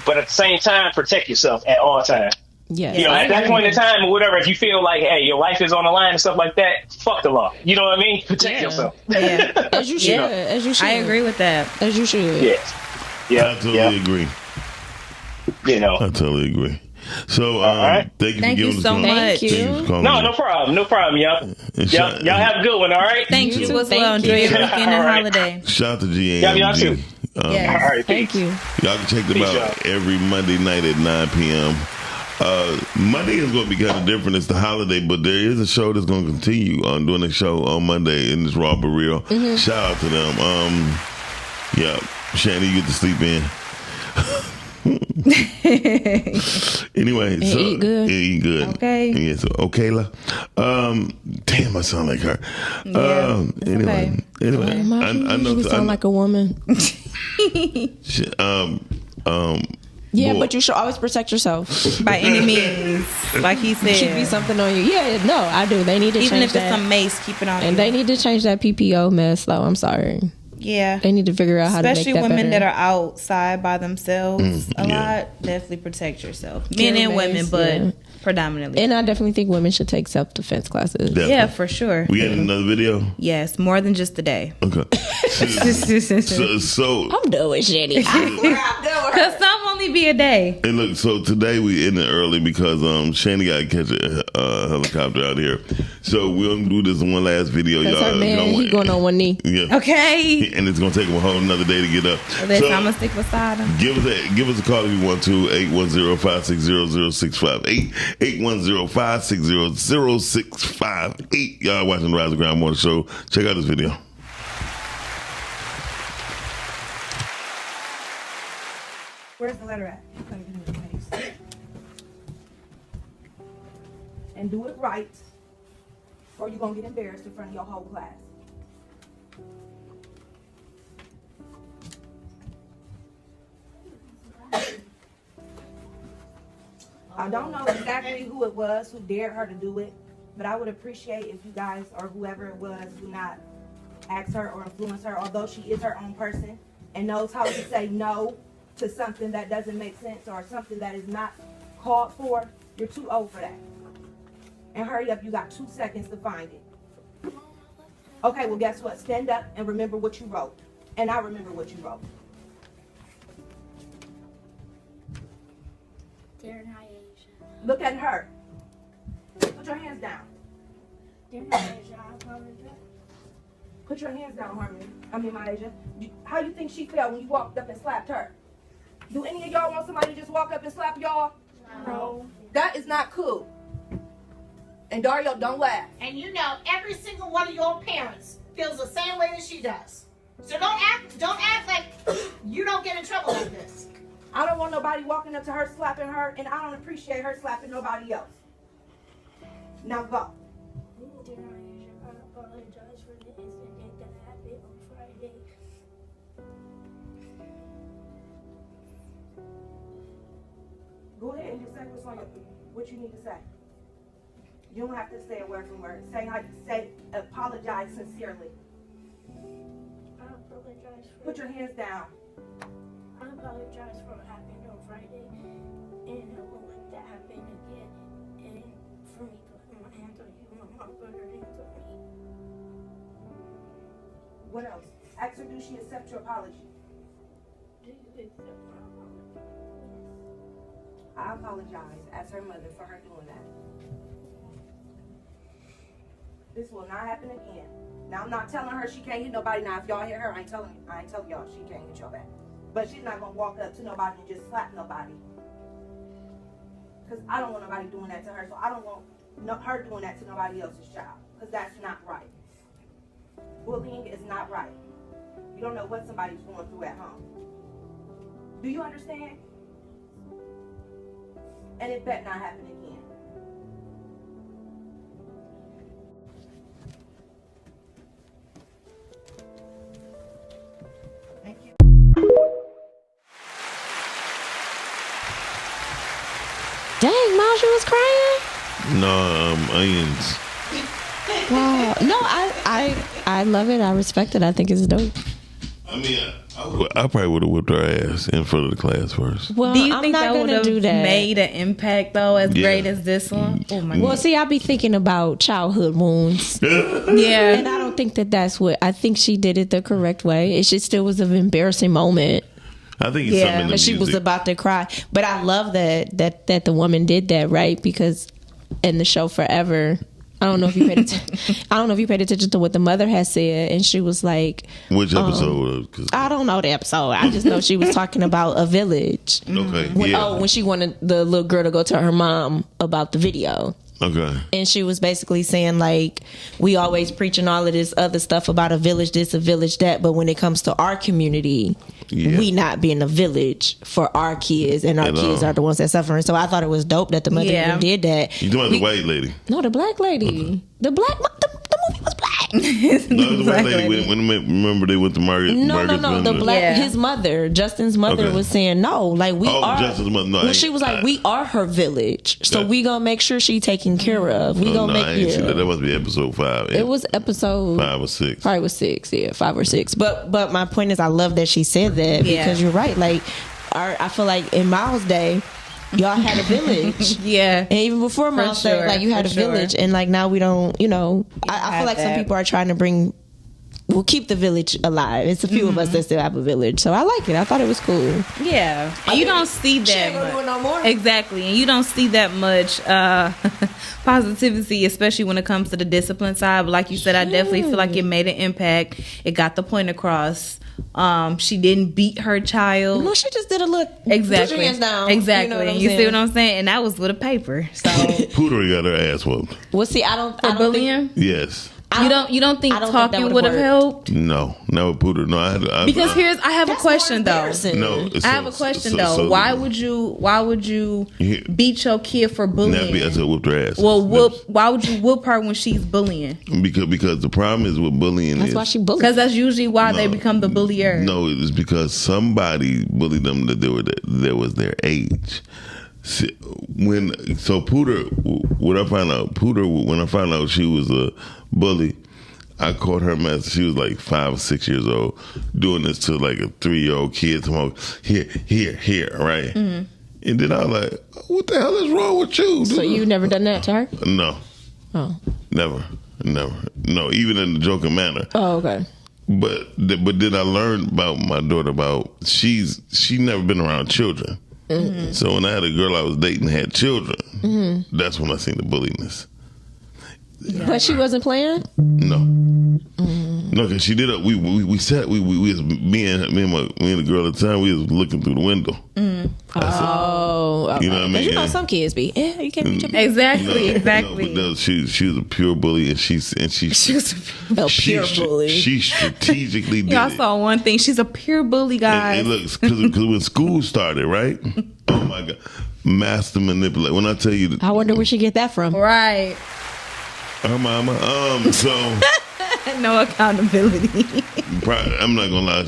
But at the same time, protect yourself at all times. Yeah. At that point in time or whatever, if you feel like, hey, your life is on the line and stuff like that, fuck the law. You know what I mean? Protect yourself. Yeah. As you should. As you should. I agree with that. As you should. Yes. Yeah. I totally agree. I totally agree. So, thank you for giving us so much. No problem. No problem, y'all. Y'all have a good one, all right? Thank you as well. Enjoy your weekend and holiday. Shout out to GAMG. Y'all too. All right, thank you. Y'all can check them out every Monday night at 9 p.m. Monday is going to be kind of different. It's the holiday, but there is a show that's going to continue on doing a show on Monday, and it's Raw but Real. Mm-hmm. Shout out to them. Chanie, you get to sleep in. Anyway, so eat good. Eat good. Okay. Yeah, so Okayla. Damn, I sound like her. Anyway, I know you sound like a woman. Yeah, boy. but you should always protect yourself by any means. Like he said, should be something on you. Yeah, no, I do. They need to even change if that. it's some mace, keep it on. And you. they need to change that PPO mess. Though I'm sorry. Yeah, they need to figure out how to make that especially women better. that are outside by themselves a lot. Definitely protect yourself, men and women, but predominantly. And I definitely think women should take self-defense classes. Definitely. Yeah, for sure. We got another video. Yes, more than just a day. Okay. So I'm done with Chanie. Because some only be a day. And look, so today we ended early because Chanie got to catch a helicopter out here. So we're gonna do this one last video, That's y'all. her man. He going on one knee. Yeah. Okay. And it's gonna take him a whole another day to get up. Well, so I'm gonna stick beside him. Give us a call if you want to. 810-560-0658. 810-560-0658. Y'all watching the Rise of Ground Morning Show. Check out this video. Where's the letter at? And do it right, or you're gonna get embarrassed in front of your whole class. I don't know exactly who it was who dared her to do it, but I would appreciate if you guys or whoever it was do not ask her or influence her, although she is her own person and knows how to say no to something that doesn't make sense or something that is not called for. You're too old for that. And hurry up, you got 2 seconds to find it. Okay, well, guess what? Stand up and remember what you wrote. And I remember what you wrote. Dear Nyasha. Look at her. Put your hands down. Dear Nyasha, I apologize. Put your hands down, Harmony. Maisha. How you think she felt when you walked up and slapped her? Do any of y'all want somebody to just walk up and slap y'all? No. That is not cool. And Dario, don't laugh. And you know, every single one of your parents feels the same way that she does. So don't act like you don't get in trouble like this. I don't want nobody walking up to her slapping her, and I don't appreciate her slapping nobody else. Now go. Dear Nyasha, I apologize for the incident that happened on Friday. Go ahead and just say what you need to say. You don't have to say a word for word. Say apologize sincerely. I apologize for. Put your hands down. I apologize for what happened on Friday, and I won't let that happen again. And for me putting my hands on you, my mom put her hands on me. What else? Ask her, do she accept your apology? Do you accept my apology? I apologize as her mother for her doing that. This will not happen again. Now I'm not telling her she can't hit nobody. Now if y'all hit her, I ain't telling y'all she can't hit your back. But she's not gonna walk up to nobody and just slap nobody. Cause I don't want nobody doing that to her. So I don't want her doing that to nobody else's child. Cause that's not right. Bullying is not right. You don't know what somebody's going through at home. Do you understand? And it better not happen again. Thank you. Dang, Marsha was crying. No, onions. Wow. No, I love it. I respect it. I think it's dope. I mean, I probably would have whipped her ass in front of the class first. Well, Do you I'm think not that would gonna have do that. made an impact though, as Yeah. great as this one? Oh my Well, god. see, I be thinking about childhood wounds. Yeah. And I don't think that that's what, I think she did it the correct way. It just still was an embarrassing moment. I think it's something in the But she was music. about to cry. But I love that the woman did that, right? Because in the show Forever, I don't know if you paid attention. I don't know if you paid attention to what the mother had said, and she was like, Which episode? 'Cause- I don't know the episode. I just know she was talking about a village. Okay. When she wanted the little girl to go tell her mom about the video. Okay. And she was basically saying, like, we always preaching all of this other stuff about a village this, a village that, but when it comes to our community, we not being a village for our kids, and our kids are the ones that suffering. So I thought it was dope that the mother even did that. You talking about the white lady? No, the black lady. The movie was black. No, the white lady. Remember they went to Margaret. No. The black, his mother, Justin's mother, was saying no. Like we are. Justin's mother. No, well, she was like, we are her village, so we gonna make sure she taken care of. We gonna I ain't seen that. That must be episode 5. It was episode 5 or 6. Probably was 6. Yeah, 5 or 6. But my point is, I love that she said that because you're right. Like, I feel like in Miles' day, y'all had a village. Yeah. And even before Miles' day, like you had a village, and like now we don't. You know, I feel like some people are trying to we'll keep the village alive. It's a few of us that still have a village, so I like it. I thought it was cool. Yeah, and you don't see that much. No more. Exactly, and you don't see that much positivity, especially when it comes to the discipline side. But like you said, I definitely feel like it made an impact. It got the point across. She didn't beat her child. No, she just did a look. Exactly. Put your hands down. Exactly. You know what I'm You see saying? what I'm saying? And that was with a paper. So Pooter got her ass whooped. Well, see, I don't bullying. Yes. You don't think talking would have helped? No, with Pooter. No, I Because I have a question though. No, I have a question though. Why would you beat your kid for bullying? I said whooped her ass. Well, why would you whoop her when she's bullying? Because the problem is with bullying. That's why she bullies. Because that's usually why they become the bullier. No, it's because somebody bullied them that there was their age. When I found out she was a bully, I caught her mess. She was like 5 or 6 years old, doing this to like a 3-year-old kid. Here, right? Mm-hmm. And then I was like, what the hell is wrong with you? So you never done that to her? No. Oh. Never. No, even in the joking manner. Oh, okay. But then I learned about my daughter she never been around children. Mm-hmm. So when I had a girl I was dating had children, that's when I seen the bulliness. But she wasn't playing? No. No, because she did it. We sat. We was me and the girl at the time. We was looking through the window. Oh, okay. You know what I mean? You know, some kids be. Yeah, you can't reach your exactly. No, she was a pure bully, and she was a pure bully. She strategically did. Y'all saw one thing. She's a pure bully, guys. And look, because when school started, right? Oh my God, master manipulate. When I tell you, I wonder where she get that from. Right. Her mama. So no accountability. I'm not gonna lie.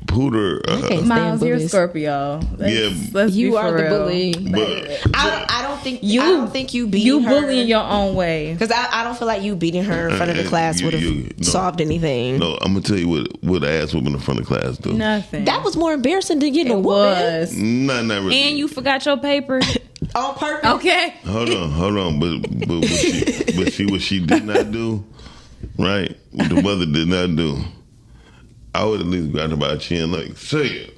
Pooter. Miles, you're a Scorpio. Let's you be are for the real. bully. I don't think you beating you her. bullying your own way. Because I don't feel like you beating her in front of the class would have solved anything. No, I'm gonna tell you what ass whooping in front of class do. Nothing. That was more embarrassing than getting a whooping. Not really. And you forgot your paper. On purpose. Okay. Hold on. But what she did not do, right? What the mother did not do. I would at least grabbed her by the chin, like, say it.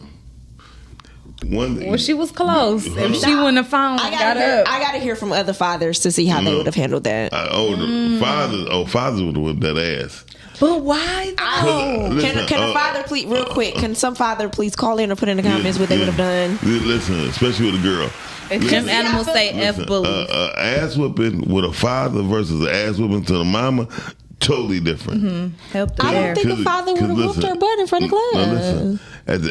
One thing. Well, she was close. If she wouldn't have found, I gotta hear from other fathers to see how they would have handled that. Fathers would have whipped that ass. But why? Can a father please, real quick? Can some father please call in or put in the comments what they would have done? Listen, especially with a girl. If them animals say F bully, ass whooping with a father versus an ass whooping to the mama, totally different. Help the I don't think a father would have whooped her butt in front of class.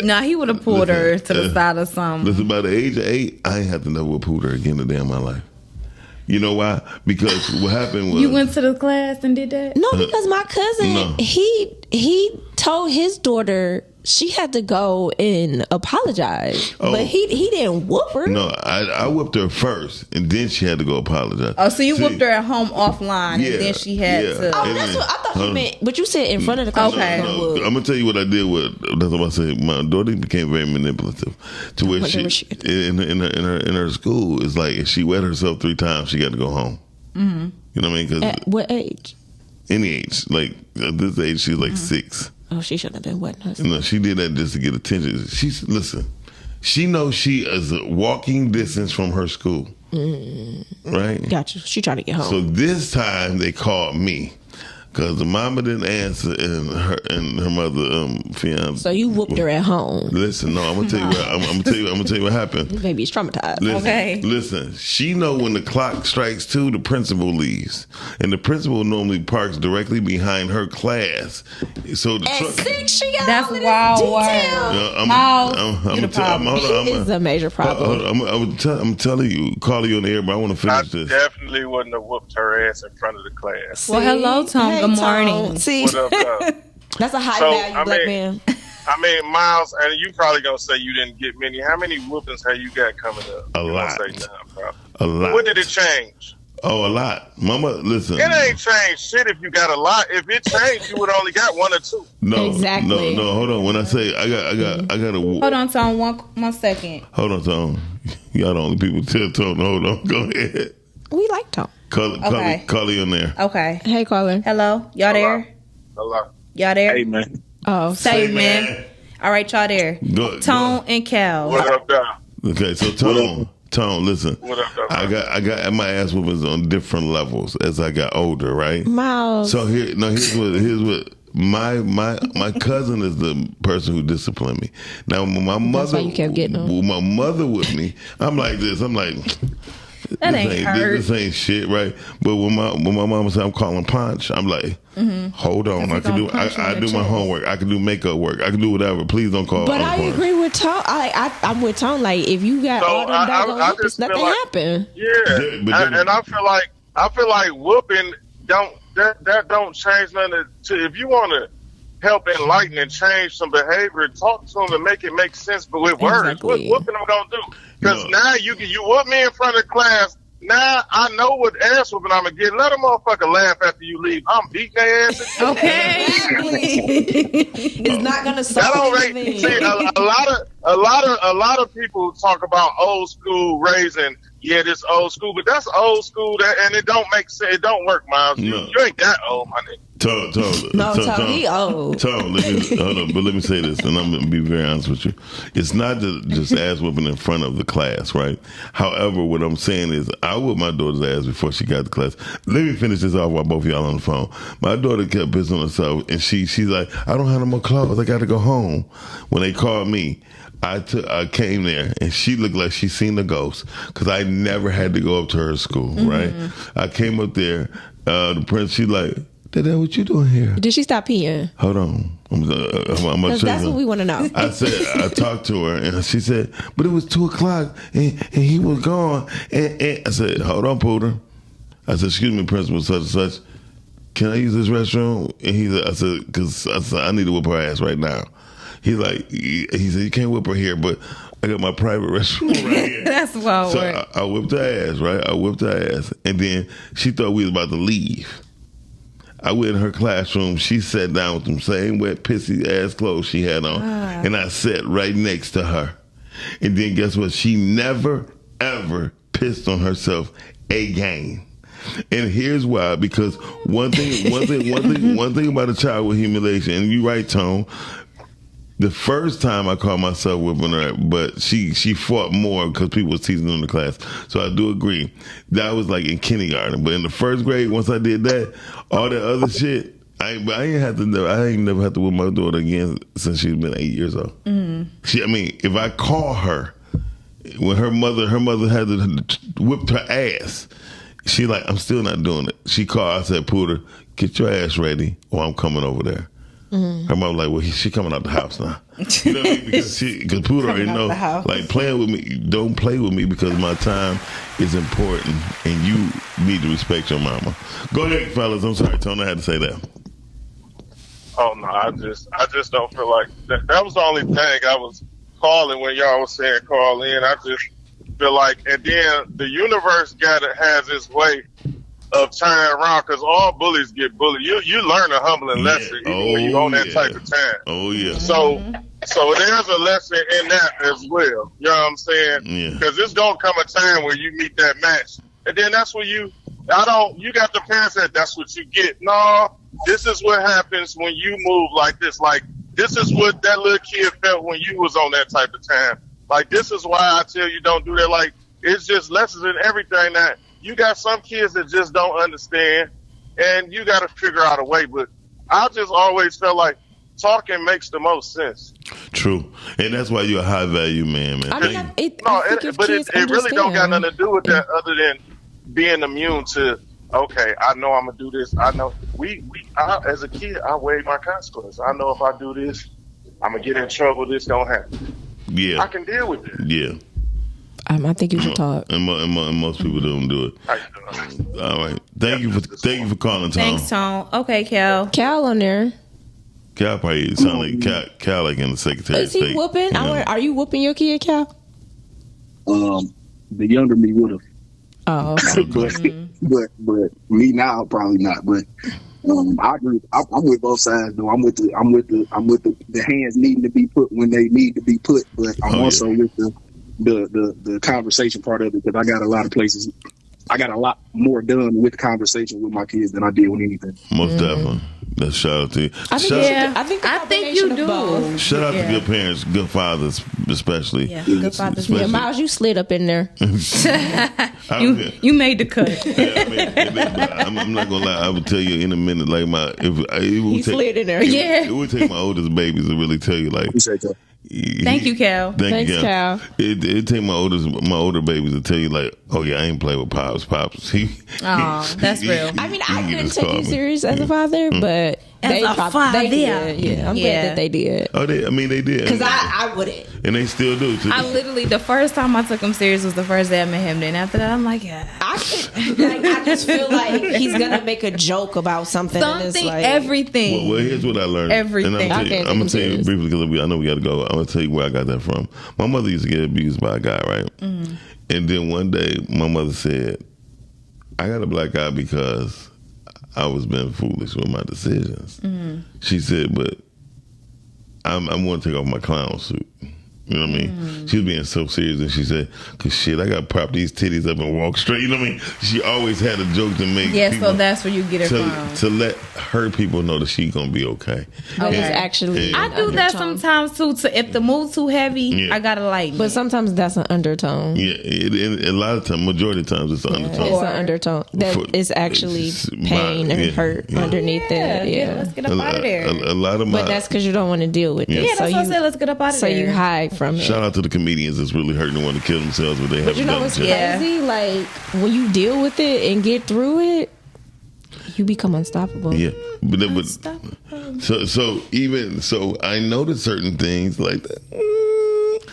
Nah, he would have pulled her to the side or something. Listen, by the age of 8, I ain't have to never pull her again a day in my life. You know why? Because what happened was... You went to the class and did that? No, because my cousin, he told his daughter she had to go and apologize. But he didn't whoop her. No, I whooped her first, and then she had to go apologize. Oh, so you whooped her at home offline, and then she had to... Oh, that's what I thought you meant. But you said in front of the class. Okay. No, I'm going to tell you what I did with... That's what I said. My daughter became very manipulative. To where she in her school, it's like if she wet herself 3 times, she got to go home. Mm-hmm. You know what I mean? 'Cause at what age? Any age. Like, at this age, she's like 6. Oh, she shouldn't have been wetting herself. No, she did that just to get attention. Listen, she knows she is a walking distance from her school. Right? Gotcha. She tried to get home. So this time they called me because the mama didn't answer and her mother fiance. So you whooped her at home. Listen, no, I'm gonna tell you what I'm gonna tell you what happened. Baby's traumatized. Listen, she know when the clock strikes 2, the principal leaves, and the principal normally parks directly behind her class. So the at 6, she got that's all of wild. It is a major problem. I'm telling you, calling you on the air, but I want to finish this. I definitely wouldn't have whooped her ass in front of the class. Well, hello, Tom. Hey, good morning. Tom. See, What up, though? That's a high value black man. I mean, Miles, and you probably gonna say you didn't get many. How many whoopings have you got coming up? A lot. A lot. What did it change? Oh, a lot. Mama, listen. It ain't changed shit if you got a lot. If it changed, you would only got 1 or 2. No, exactly. No. Hold on. When I say I got a. Hold on, Tom. One second. Hold on, Tom. Y'all the only people tell Tom to hold on. Go ahead. We like Tom. Carly on there. Okay. Hey, caller. Hello. Y'all there? Hello. Y'all there? Hey, man. Oh, say man. All right, y'all there. Tone and Cal. What up, though? Okay, so Tone, listen. What up, though? I got my ass whoopings on different levels as I got older, right? Miles. So here's what my cousin is the person who disciplined me. Now when my mother, that's why you kept getting them. When my mother with me, I'm like this. I'm like. That ain't hurt. This ain't shit, right? But when my mama said I'm calling punch, I'm like, hold on, I do my homework, I can do makeup work, I can do whatever. Please don't call. But I agree with Tone. I'm with Tone. Like if you got all them doggone whoopings, nothing happen. Yeah, and I feel like whooping that don't change nothing. If you want to help enlighten and change some behavior, talk to them and make it make sense, but with words. What whooping I'm gonna do? Because now you whoop me in front of class. Now I know what ass whooping I'm gonna get. Let a motherfucker laugh after you leave. I'm beating their ass. Okay. It's not gonna solve anything. See, a lot of people talk about old school raising yeah, this old school, but that's old school, and it don't make sense. It don't work, Miles. You ain't that old, my nigga. Tom, he old. Tom, hold on, but let me say this, and I'm going to be very honest with you. It's not just ass whooping in front of the class, right? However, what I'm saying is I whooped my daughter's ass before she got to class. Let me finish this off while both of y'all on the phone. My daughter kept pissing on herself, and she's like, I don't have no more clothes. I got to go home. When they called me, I came there, and she looked like she seen the ghost, because I never had to go up to her school, right? I came up there, the prince, she like, Dad, what you doing here? Did she stop peeing? Hold on. I'm Because that's what we want to know. I said, I talked to her, and she said, but it was 2:00, and he was gone. And I said, hold on, Pooter. I said, excuse me, Principal, such and such. Can I use this restroom? And I said, because I need to whip her ass right now. He said, you can't whip her here, but I got my private restroom right here. That's wild. So I whipped her ass, right? I whipped her ass. And then she thought we was about to leave. I went in her classroom. She sat down with them same wet, pissy ass clothes she had on. And I sat right next to her. And then guess what? She never, ever pissed on herself again. And here's why, because one thing about a child with humiliation, and you're right, Tone. The first time I caught myself whipping her, but she fought more because people was teasing her in the class. So I do agree. That was like in kindergarten. But in the first grade, once I did that, all that other shit, I ain't never had to whip my daughter again since she's been 8 years old. If I call her, when her mother had to whip her ass, she like, I'm still not doing it. She called, I said, Pooter, get your ass ready or I'm coming over there. Her mom like, well, she coming out the house now. You know what I mean? Because Pooter already know, like, playing with me, don't play with me because my time is important and you need to respect your mama. Go ahead, fellas. I'm sorry, Tony, I had to say that. Oh no, I just don't feel like that was the only thing I was calling when y'all was saying call in. I just feel like, and then the universe has its way of turning around, because all bullies get bullied. You learn a humbling lesson even when you're on that type of time. Oh yeah. So there's a lesson in that as well. You know what I'm saying? Yeah. Because there's gonna come a time where you meet that match, and then that's where you got the parents that's what you get. No, this is what happens when you move like this. Like, this is what that little kid felt when you was on that type of time. Like, this is why I tell you don't do that. Like, it's just lessons in everything that. You got some kids that just don't understand, and you got to figure out a way. But I just always felt like talking makes the most sense. True, and that's why you're a high value man. But it really don't got nothing to do with that other than being immune to. Okay, I know I'm gonna do this. I know I, as a kid, I weighed my consequences. I know if I do this, I'm gonna get in trouble. This don't happen. Yeah, I can deal with it. Yeah. I think you should talk. And most people don't do it. All right. Thank you for calling, Tom. Thanks, Tom. Okay, Cal on there. Cal probably sound like Cal like in the Secretary of State. Is he whooping? Are you whooping your kid, Cal? The younger me would have. Oh, okay. but me now probably not. But I agree. I'm with both sides though. I'm with the hands needing to be put when they need to be put. But I'm also with the conversation part of it, because I got a lot of places. I got a lot more done with conversation with my kids than I did with anything. Most definitely. That's shout out to you. I think you do. Shout out to good parents, good fathers, especially. Yeah, good fathers. Yeah, Miles, you slid up in there. you made the cut. I'm not gonna lie. I would tell you in a minute. Like he slid in there. It would take my oldest babies to really tell you. Like, thank you, Cal. Thanks, Cal. It take my older babies to tell you, like, oh yeah, I ain't play with Pops. That's real. I mean, I couldn't take you serious as a father, but they did. Yeah, I'm glad that they did. Oh, they did. Because I wouldn't. And they still do. I literally, the first time I took him serious was the first day I met him. Then after that, I'm like, yeah. I just feel like he's gonna make a joke about something. Everything. Well, here's what I learned. Everything. And I'm gonna tell you briefly, because I know we got to go. I'm gonna tell you where I got that from. My mother used to get abused by a guy, right? Mm-hmm. And then one day, my mother said, I got a black eye because I was being foolish with my decisions. Mm-hmm. She said, but I'm going to take off my clown suit. You know what I mean? She was being so serious, and she said, "Cause shit, I gotta prop these titties up and walk straight." You know what I mean? She always had a joke to make. Yeah, so that's where you get it from. To let her people know that she's gonna be okay. But it's actually I do that sometimes too. If the mood's too heavy, I gotta lighten. But sometimes that's an undertone. Yeah, a lot of times, majority of times, it's an undertone. It's an undertone that is actually pain and hurt underneath it. Yeah, let's get up out of there. A lot of my, but that's because you don't want to deal with it. Yeah, that's what I said. Let's get up out of there. So you hide from it. Shout out to the comedians that's really hurting and want to kill themselves, but they haven't you know done what's it. crazy? Like when you deal with it and get through it, you become unstoppable. Yeah, but so I noticed certain things like that.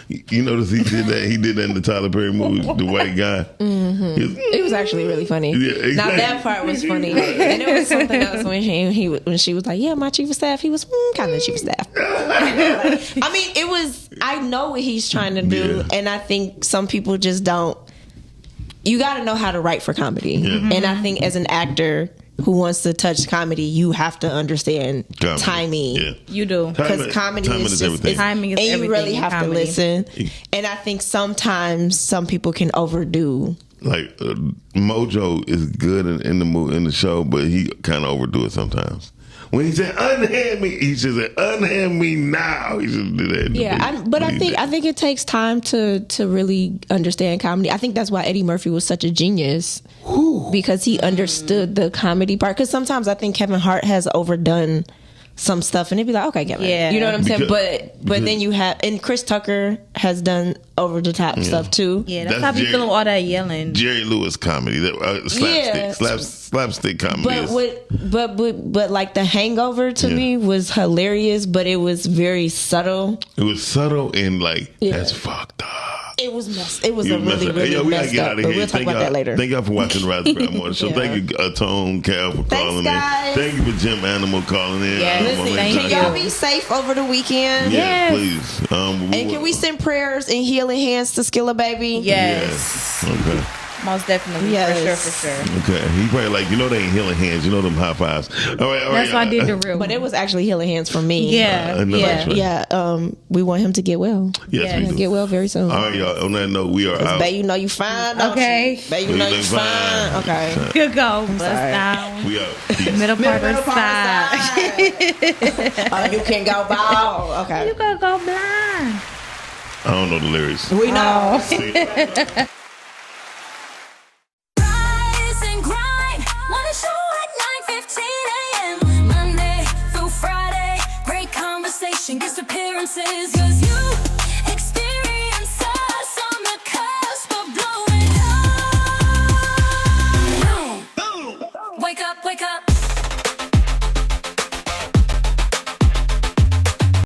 You notice he did that. He did that in the Tyler Perry movie, the white guy. Mm-hmm. It was actually really funny. Yeah, exactly. Now that part was funny, and it was something else when she was like, "Yeah, my chief of staff." He was kind of the chief of staff. I mean, it was. I know what he's trying to do, and I think some people just don't. You got to know how to write for comedy, and I think as an actor who wants to touch comedy, you have to understand timing. Yeah. You do. Because comedy is everything. Timing is and you really have to comedy. listen. And I think sometimes some people can overdo. Like Mojo is good in the show, but he kind of overdo it sometimes. When he said "unhand me," he should say "unhand me now." He should do that. Yeah, I think it takes time to really understand comedy. I think that's why Eddie Murphy was such a genius because he understood the comedy part. Because sometimes I think Kevin Hart has overdone some stuff, and it'd be like, okay, Kevin, you know what I'm saying? But then you have, and Chris Tucker has done over the top stuff too. Yeah, that's how people do all that yelling. Jerry Lewis comedy, slapstick comedy. But like The Hangover to me was hilarious, but it was very subtle. It was subtle and like that's fucked up. It was It was a really messed up. But we'll talk about that later. Thank y'all for watching the Rise of Crowd Morning Show. Thank you, Tone, Cal, for calling in. Thank you for Jim Animal calling in. Listen, can y'all be safe over the weekend? Yeah, please. And can we send prayers and healing hands to Skilla Baby? Yes. Okay. Most definitely. For sure. Okay. He probably like, they ain't healing hands. Them high fives. All right. That's why I did the real. But it was actually healing hands for me. Yeah. We want him to get well. Yes, we do. Get well very soon. All right, y'all. On that note, we are out. Babe, you know you fine, don't you? Babe, you know you fine. Okay. Good go. Bust down. We out. Middle part of the side. You can go bald. Okay. You can go blind. I don't know the lyrics. We know. Monday through Friday, great conversation, guest appearances.